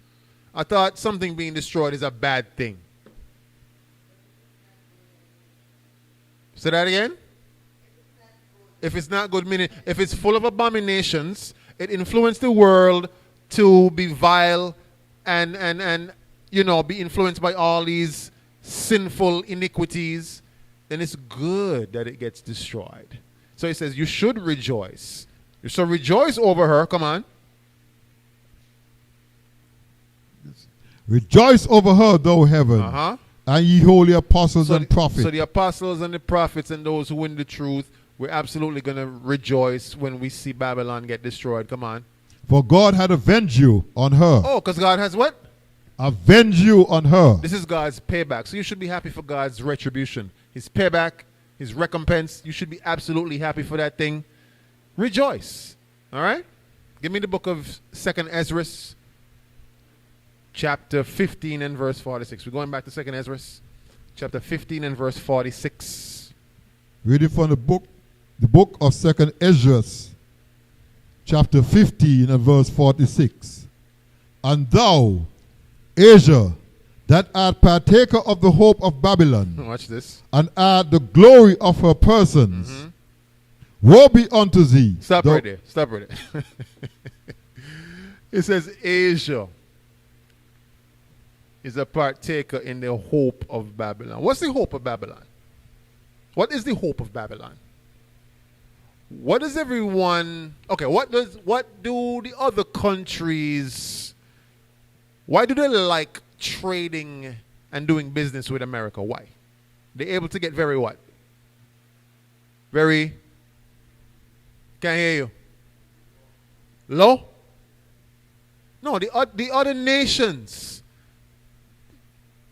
I thought something being destroyed is a bad thing. Say that again? If it's not good, meaning if it's full of abominations, it influenced the world to be vile and be influenced by all these sinful iniquities, then it's good that it gets destroyed. So he says you should rejoice. So rejoice over her. Come on. Rejoice over her, thou heaven. And ye holy apostles and prophets. So the apostles and the prophets and those who win the truth, we're absolutely going to rejoice when we see Babylon get destroyed. Come on. For God had avenged you on her. Oh, because God has what? Avenge you on her. This is God's payback. So you should be happy for God's retribution. His payback, his recompense. You should be absolutely happy for that thing. Rejoice. All right? Give me the book of 2nd Ezra, chapter 15 and verse 46. We're going back to 2nd Ezra, chapter 15 and verse 46. Reading from the book of 2nd Ezra, chapter 15 and verse 46. And thou, Asia, that art partaker of the hope of Babylon, watch this, and art the glory of her persons, woe be unto thee. Stop right there. It says Asia is a partaker in the hope of Babylon. What's the hope of Babylon? What is the hope of Babylon? What does everyone... Okay, what do the other countries... Why do they like trading and doing business with America? Why? They're able to get very what? Very... Can't hear you. Low? No, the other nations,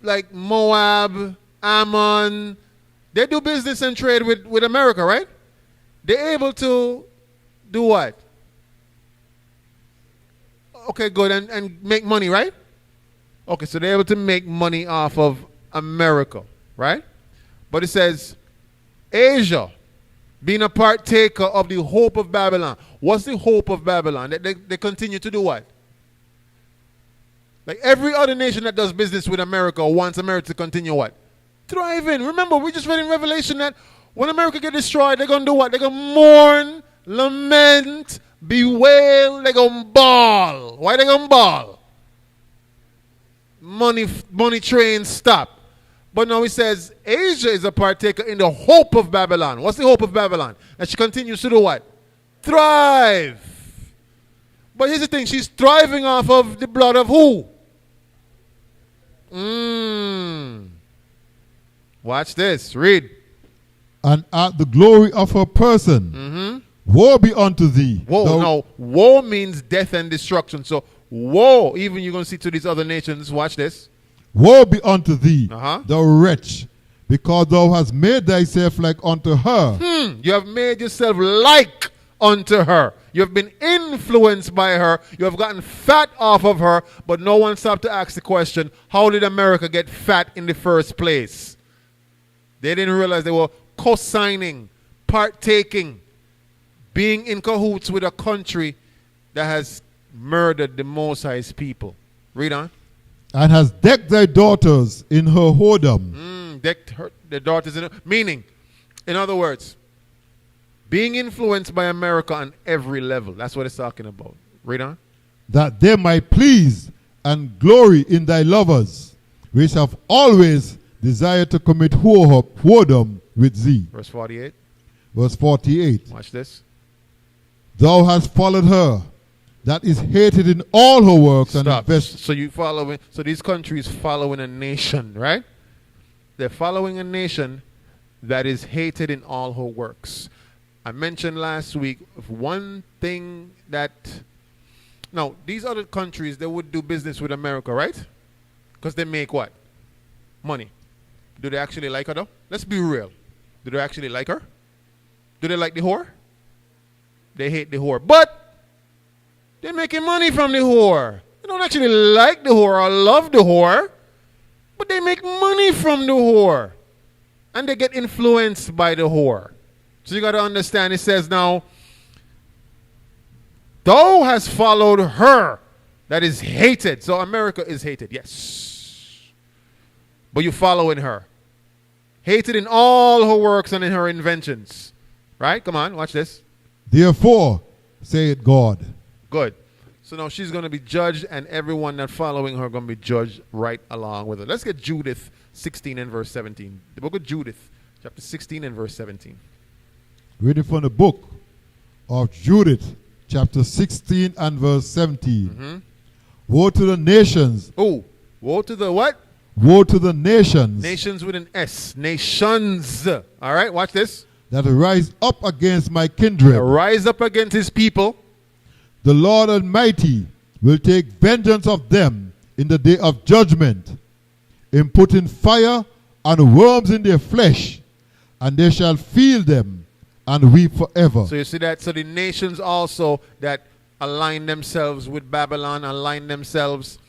like Moab, Ammon, they do business and trade with America, right? They're able to do what? Okay, good, and make money, right? Okay, so they're able to make money off of America, right? But it says, Asia, being a partaker of the hope of Babylon. What's the hope of Babylon? They continue to do what? Like every other nation that does business with America wants America to continue what? Thriving. Remember, we just read in Revelation that when America get destroyed, they're going to do what? They're going to mourn, lament, bewail, they're going to bawl. Why they going to bawl? Money train stop. But now he says Asia is a partaker in the hope of Babylon. What's the hope of Babylon? That she continues to do what? Thrive. But here's the thing. She's thriving off of the blood of who? Watch this. Read. And at the glory of her person. Woe be unto thee. Woe. No. Woe means death and destruction. So woe. Even you're going to see to these other nations. Watch this. Woe be unto thee, thou wretch, because thou hast made thyself like unto her. You have made yourself like unto her. You have been influenced by her. You have gotten fat off of her. But no one stopped to ask the question, how did America get fat in the first place? They didn't realize they were co-signing, partaking, being in cahoots with a country that has murdered the Most High's people. Read on. And has decked thy daughters in her whoredom. Decked the daughters in her... Meaning, in other words, being influenced by America on every level. That's what it's talking about. Read on. That they might please and glory in thy lovers, which have always desired to commit whoredom with thee. Verse 48. Verse 48. Watch this. Thou hast followed her, that is hated in all her works. Stop. And invest. So you following? So these countries following a nation, right? they're following a nation that is hated in all her works. I mentioned last week one thing that, now these other countries, they would do business with America, right? Because they make what? Money. Do they actually like her though? Let's be real. Do they actually like her? Do they like the whore? They hate the whore. But they're making money from the whore. They don't actually like the whore or love the whore, but they make money from the whore. And they get influenced by the whore. So you got to understand, it says now, thou hast followed her that is hated. So America is hated, yes. But you following her. Hated in all her works and in her inventions. Right? Come on, watch this. Therefore, saith God. Good. So now she's going to be judged, and everyone that following her going to be judged right along with her. Let's get Judith 16 and verse 17. The book of Judith, chapter 16 and verse 17. Reading from the book of Judith, chapter 16 and verse 17. Mm-hmm. Woe to the nations. Oh, woe to the what? Woe to the nations. Nations with an S. Nations. All right, watch this. That rise up against my kindred. Rise up against his people. The Lord Almighty will take vengeance of them in the day of judgment, in putting fire and worms in their flesh, and they shall feel them and weep forever. So you see that? So the nations also that align themselves with Babylon, align themselves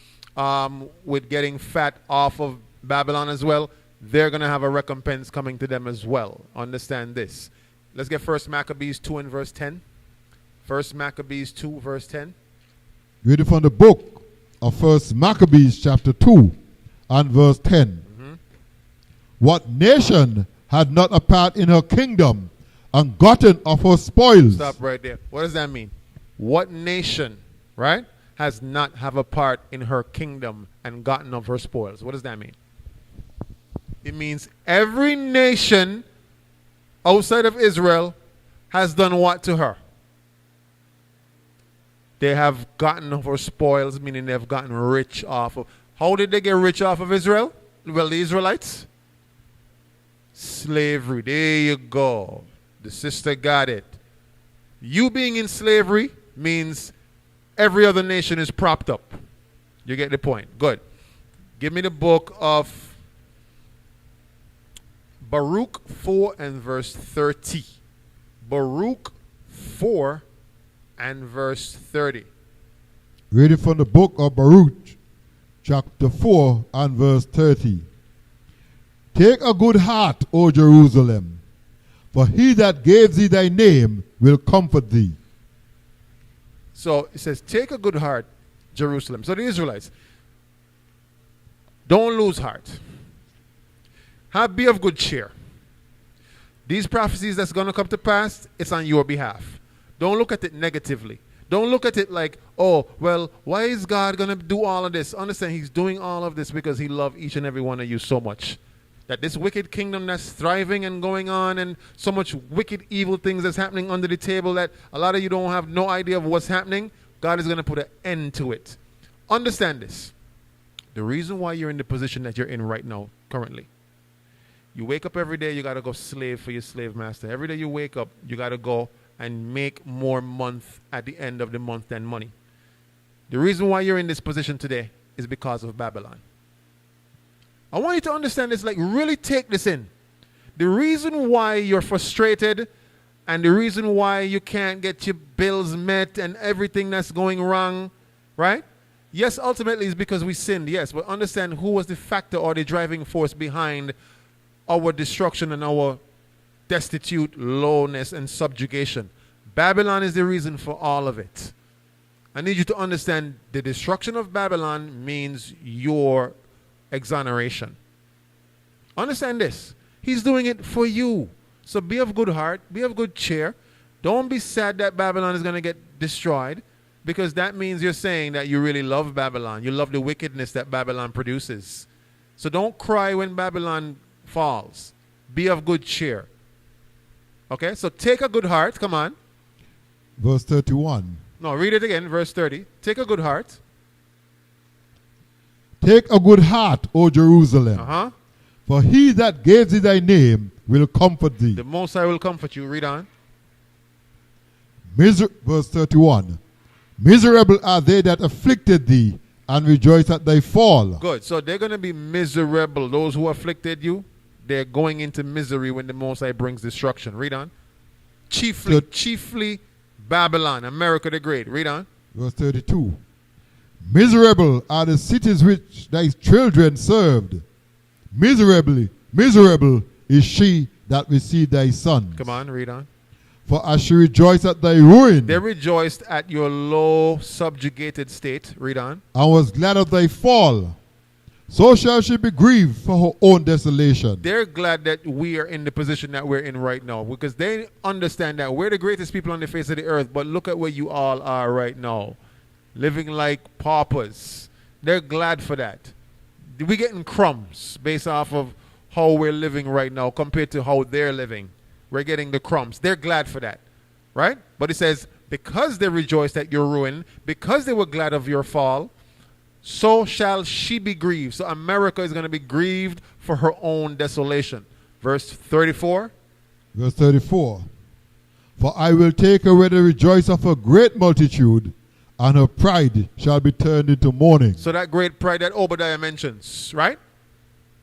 with getting fat off of Babylon as well, they're going to have a recompense coming to them as well. Understand this. Let's get 1 Maccabees 2 and verse 10. 1 Maccabees 2 verse 10. Reading from the book of 1 Maccabees chapter 2 and verse 10. Mm-hmm. What nation had not a part in her kingdom and gotten of her spoils? Stop right there. What does that mean? What nation, right, has not have a part in her kingdom and gotten of her spoils? What does that mean? It means every nation outside of Israel has done what to her? They have gotten of her spoils, meaning they have gotten rich off of. How did they get rich off of Israel? Well, the Israelites. Slavery. There you go. The sister got it. You being in slavery means every other nation is propped up. You get the point. Good. Give me the book of Baruch 4 and verse 30. Baruch 4 and verse 30. Reading from the book of Baruch, chapter 4 and verse 30. Take a good heart, O Jerusalem, for he that gave thee thy name will comfort thee. So it says, take a good heart, Jerusalem. So the Israelites, don't lose heart. Be of good cheer. These prophecies that's going to come to pass, it's on your behalf. Don't look at it negatively. Don't look at it like, oh, well, why is God going to do all of this? Understand, he's doing all of this because he loves each and every one of you so much. That this wicked kingdom that's thriving and going on, and so much wicked, evil things that's happening under the table that a lot of you don't have no idea of what's happening, God is going to put an end to it. Understand this. The reason why you're in the position that you're in right now, currently, you wake up every day, you got to go slave for your slave master. Every day you wake up, you got to go and make more month at the end of the month than money. The reason why you're in this position today is because of Babylon. I want you to understand this, like really take this in. The reason why you're frustrated and the reason why you can't get your bills met and everything that's going wrong, right? Yes, ultimately it's because we sinned, yes, but understand who was the factor or the driving force behind our destruction and our destitute, lowness, and subjugation. Babylon is the reason for all of it. I need you to understand the destruction of Babylon means your exoneration. Understand this. He's doing it for you. So be of good heart. Be of good cheer. Don't be sad that Babylon is going to get destroyed, because that means you're saying that you really love Babylon. You love the wickedness that Babylon produces. So don't cry when Babylon falls. Be of good cheer. Okay, so take a good heart. Come on. Verse 31. No, read it again. Verse 30. Take a good heart. Take a good heart, O Jerusalem, For he that gave thee thy name will comfort thee. The Most High will comfort you. Read on. Verse 31. Miserable are they that afflicted thee, and rejoice at thy fall. Good. So they're going to be miserable. Those who afflicted you, they're going into misery when the Most High brings destruction. Read on. Chiefly Babylon, America the Great. Read on. Verse 32. Miserable are the cities which thy children served. Miserable is she that received thy sons. Come on, read on. For as she rejoiced at thy ruin, they rejoiced at your low, subjugated state. Read on. And was glad of thy fall. So shall she be grieved for her own desolation. They're glad that we are in the position that we're in right now, because they understand that we're the greatest people on the face of the earth, but look at where you all are right now, living like paupers. They're glad for that. We're getting crumbs based off of how we're living right now compared to how they're living. We're getting the crumbs. They're glad for that, right? But it says, because they rejoiced at your ruin, because they were glad of your fall, so shall she be grieved. So America is going to be grieved for her own desolation. Verse 34. Verse 34. For I will take away the rejoice of a great multitude, and her pride shall be turned into mourning. So that great pride that Obadiah mentions, right?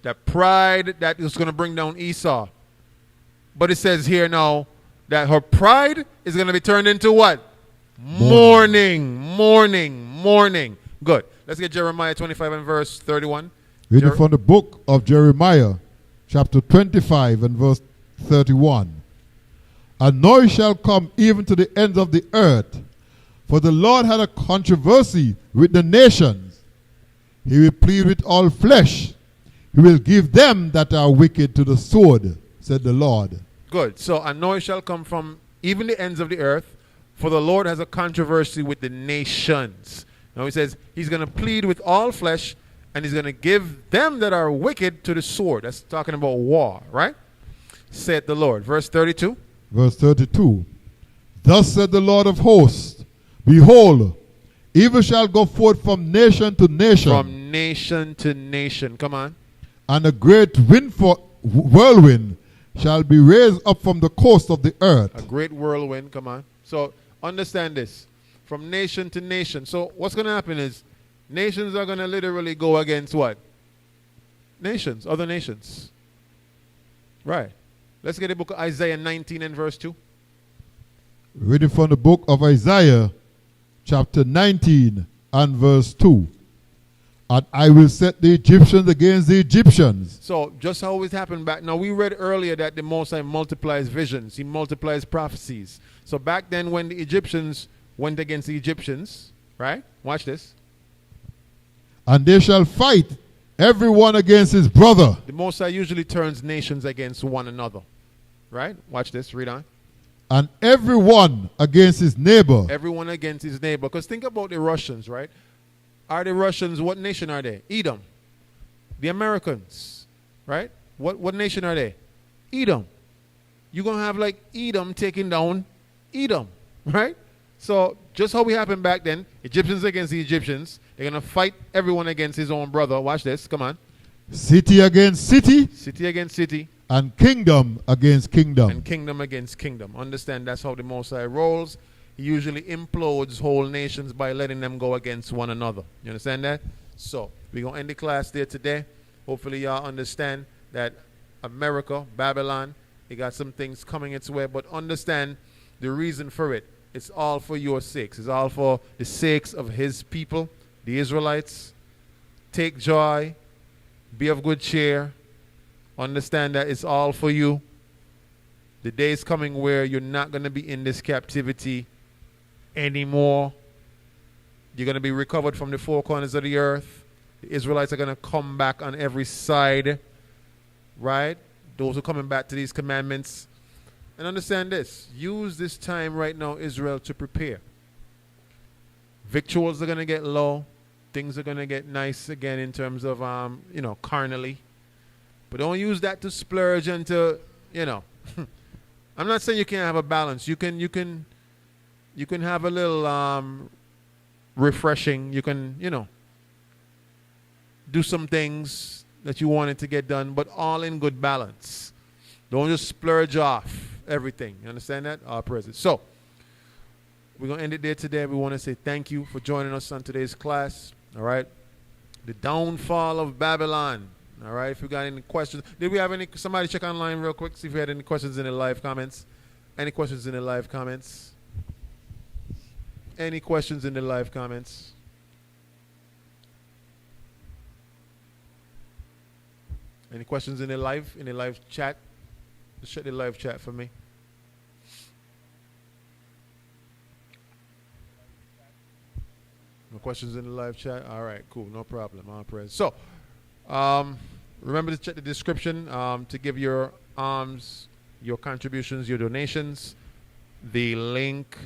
That pride that is going to bring down Esau. But it says here now that her pride is going to be turned into what? Mourning. Good. Let's get Jeremiah 25 and verse 31. Reading from the book of Jeremiah, chapter 25 and verse 31. And noise shall come even to the ends of the earth, for the Lord had a controversy with the nations. He will plead with all flesh. He will give them that are wicked to the sword, said the Lord. Good. So a noise shall come from even the ends of the earth, for the Lord has a controversy with the nations. Now he says he's going to plead with all flesh, and he's going to give them that are wicked to the sword. That's talking about war, right? Said the Lord. Verse 32. Verse 32. Thus said the Lord of hosts, behold, evil shall go forth from nation to nation. From nation to nation. Come on. And a great whirlwind shall be raised up from the coast of the earth. A great whirlwind. Come on. So understand this. From nation to nation. So what's going to happen is nations are going to literally go against what? Nations. Other nations. Right. Let's get the book of Isaiah 19 and verse 2. Reading from the book of Isaiah, chapter 19 and verse 2. And I will set the Egyptians against the Egyptians. So just how it happened back. Now we read earlier that the Most High multiplies visions. He multiplies prophecies. So back then when the Egyptians went against the Egyptians, right? Watch this. And they shall fight everyone against his brother. The Most High usually turns nations against one another. Right? Watch this. Read on. And everyone against his neighbor. Everyone against his neighbor. Because think about the Russians, right? Are the Russians, what nation are they? Edom. The Americans, right? What nation are they? Edom. You're going to have like Edom taking down Edom, right? So just how we happened back then, Egyptians against the Egyptians. They're going to fight everyone against his own brother. Watch this. Come on. City against city. City against city. And kingdom against kingdom. And kingdom against kingdom. Understand that's how the Most High rolls. He usually implodes whole nations by letting them go against one another. You understand that? So we're going to end the class there today. Hopefully y'all understand that America, Babylon, it got some things coming its way. But understand the reason for it. It's all for your sakes. It's all for the sakes of his people, the Israelites. Take joy. Be of good cheer. Understand that it's all for you. The day is coming where you're not going to be in this captivity anymore. You're going to be recovered from the four corners of the earth. The Israelites are going to come back on every side. Right? Those who are coming back to these commandments. And understand this. Use this time right now, Israel, to prepare. Victuals are going to get low. Things are going to get nice again in terms of, carnally. But don't use that to splurge and to, I'm not saying you can't have a balance. You can have a little refreshing. You can, do some things that you wanted to get done, but all in good balance. Don't just splurge off everything. You understand that? All praises. So, we're going to end it there today. We want to say thank you for joining us on today's class. All right? The downfall of Babylon. All right? If you got any questions. Did we have any? Somebody check online real quick. See if we had any questions in the live comments. Any questions in the live comments? Any questions in the live comments? Any questions in the live chat? Just check the live chat for me. No questions in the live chat? All right, cool, no problem. All praise. So, remember to check the description to give your alms, your contributions, your donations. The link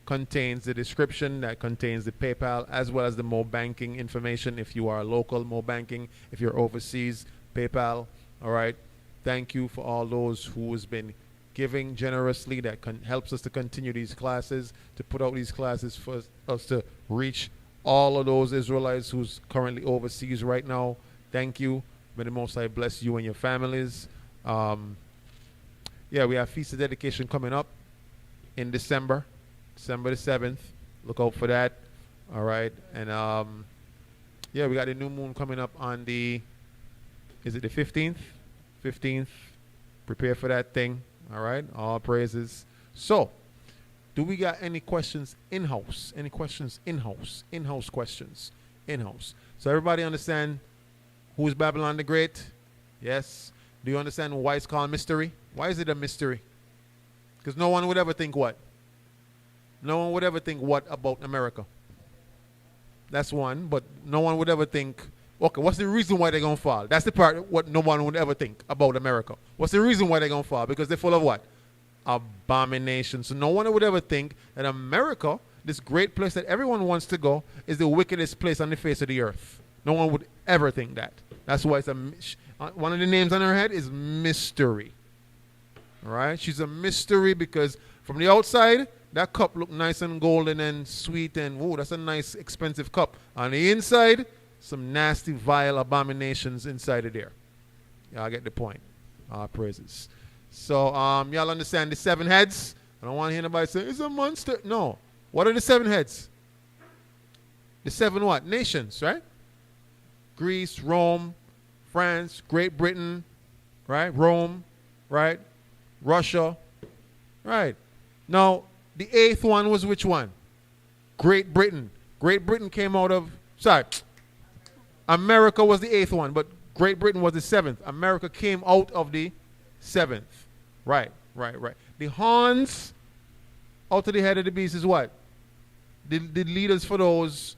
contains the description that contains the PayPal as well as the MoBanking information. If you are local, MoBanking. If you're overseas, PayPal. All right. Thank you for all those who has been giving generously. That helps us to continue these classes, to put out these classes for us to reach all of those Israelites who's currently overseas right now. Thank you. May the Most High bless you and your families. Yeah, we have Feast of Dedication coming up in December the 7th. Look out for that. All right. And yeah, we got the new moon coming up on the, is it the 15th? 15th. Prepare for that thing. All right. All praises. So, do we got any questions in-house? Any questions in-house? In-house questions. In-house. So everybody understand who is Babylon the Great? Yes. Do you understand why it's called mystery? Why is it a mystery? Because no one would ever think what? No one would ever think what about America? That's one. But no one would ever think, okay, what's the reason why they're going to fall? That's the part what no one would ever think about America. What's the reason why they're going to fall? Because they're full of what? Abomination. So no one would ever think that America, this great place that everyone wants to go, is the wickedest place on the face of the earth. No one would ever think that. That's why it's one of the names on her head is Mystery. All right? She's a mystery because from the outside, that cup looked nice and golden and sweet and, whoa, that's a nice expensive cup. On the inside, some nasty, vile abominations inside of there. Y'all get the point. Praises. So, y'all understand the 7 heads? I don't want to hear nobody say, it's a monster. No. What are the 7 heads? The 7 what? Nations, right? Greece, Rome, France, Great Britain, right? Rome, right? Russia, right? Now, the 8th one was which one? Great Britain. Great Britain came out of, America was the 8th one, but Great Britain was the 7th. America came out of the 7th. Right. The horns out of the head of the beast is what? The leaders for those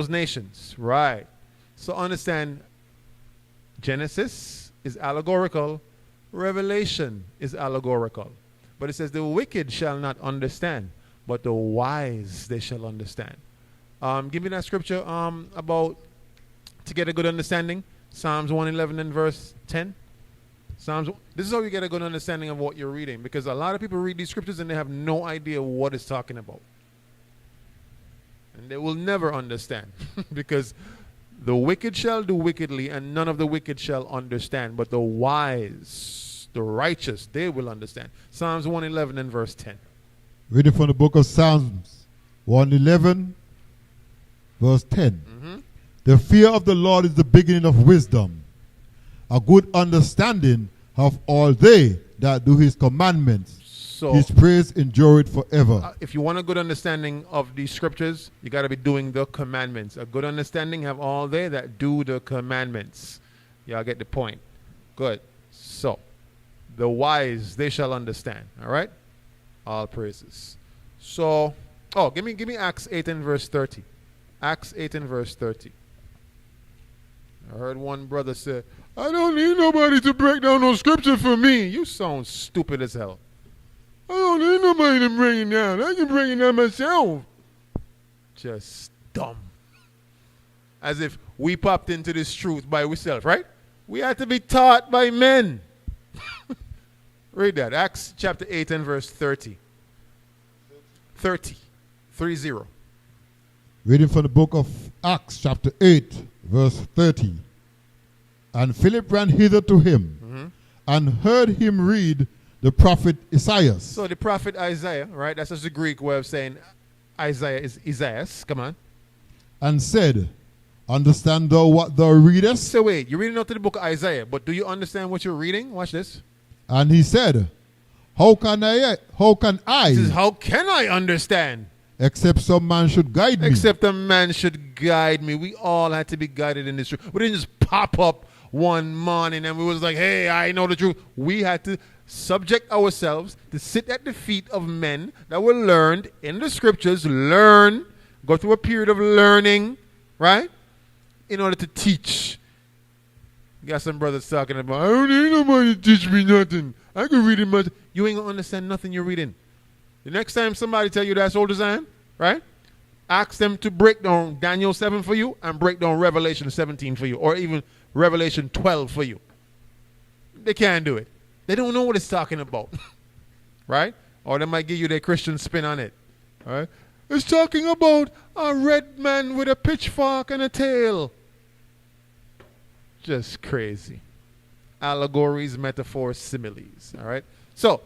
nations. Right. So understand, Genesis is allegorical. Revelation is allegorical. But it says the wicked shall not understand, but the wise they shall understand. Give me that scripture about to get a good understanding. Psalms 111 and verse 10. This is how you get a good understanding of what you're reading, because a lot of people read these scriptures and they have no idea what it's talking about. And they will never understand because the wicked shall do wickedly and none of the wicked shall understand, but the wise, the righteous, they will understand. Psalms 111 and verse 10. Reading from the book of Psalms 111 verse 10. The fear of the Lord is the beginning of wisdom. A good understanding have all they that do his commandments. So his praise endureth forever. If you want a good understanding of these scriptures, you got to be doing the commandments. A good understanding have all they that do the commandments. Y'all get the point. Good. So, the wise, they shall understand. All right? All praises. So, give me Acts 8 and verse 30. Acts 8 and verse 30. I heard one brother say, I don't need nobody to break down no scripture for me. You sound stupid as hell. I don't need nobody to bring it down. I can bring it down myself. Just dumb. As if we popped into this truth by ourselves, right? We had to be taught by men. Read that. Acts chapter 8 and verse 30. 30. 30. Reading from the book of Acts chapter 8 verse 30. And Philip ran hither to him, and heard him read the prophet Isaiah. So the prophet Isaiah, right? That's just the Greek way of saying Isaiah is Isaiah. Come on. And said, Understand thou what thou readest? So wait, you're reading out to the book of Isaiah, but do you understand what you're reading? Watch this. And he said, How can I, This is how can I understand? except some man should guide me? Except a man should guide me. We all had to be guided in this truth. We didn't just pop up one morning and we was like, hey, I know the truth. We had to subject ourselves to sit at the feet of men that were learned in the scriptures, go through a period of learning, right? In order to teach. You got some brothers talking about, I don't need nobody to teach me nothing. I can read it much. You ain't going to understand nothing you're reading. The next time somebody tell you that's old design, right? Ask them to break down Daniel 7 for you and break down Revelation 17 for you, or even Revelation 12 for you. They can't do it. They don't know what it's talking about, right? Or they might give you their Christian spin on it, all right? It's talking about a red man with a pitchfork and a tail. Just crazy. Allegories, metaphors, similes, all right? So,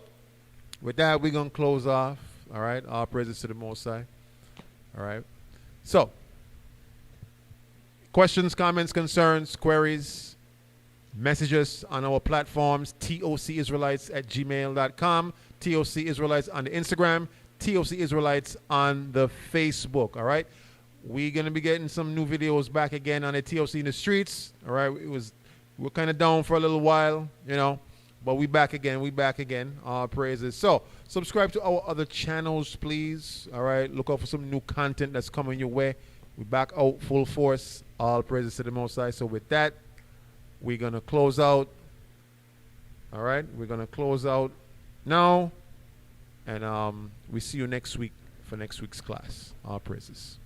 with that, we're going to close off, all right? All praises to the Most High, all right? So, questions, comments, concerns, queries, messages on our platforms, tocisraelites@gmail.com, TOC Israelites on the Instagram, TOC Israelites on the Facebook, all right? We're going to be getting some new videos back again on the TOC in the streets, all right? We're kind of down for a little while, you know, but we back again, all praises. So, subscribe to our other channels, please, all right? Look out for some new content that's coming your way. We're back out full force, all praises to the Most High. So with that, we're going to close out, all right? We're going to close out now, and we see you next week for next week's class. All praises.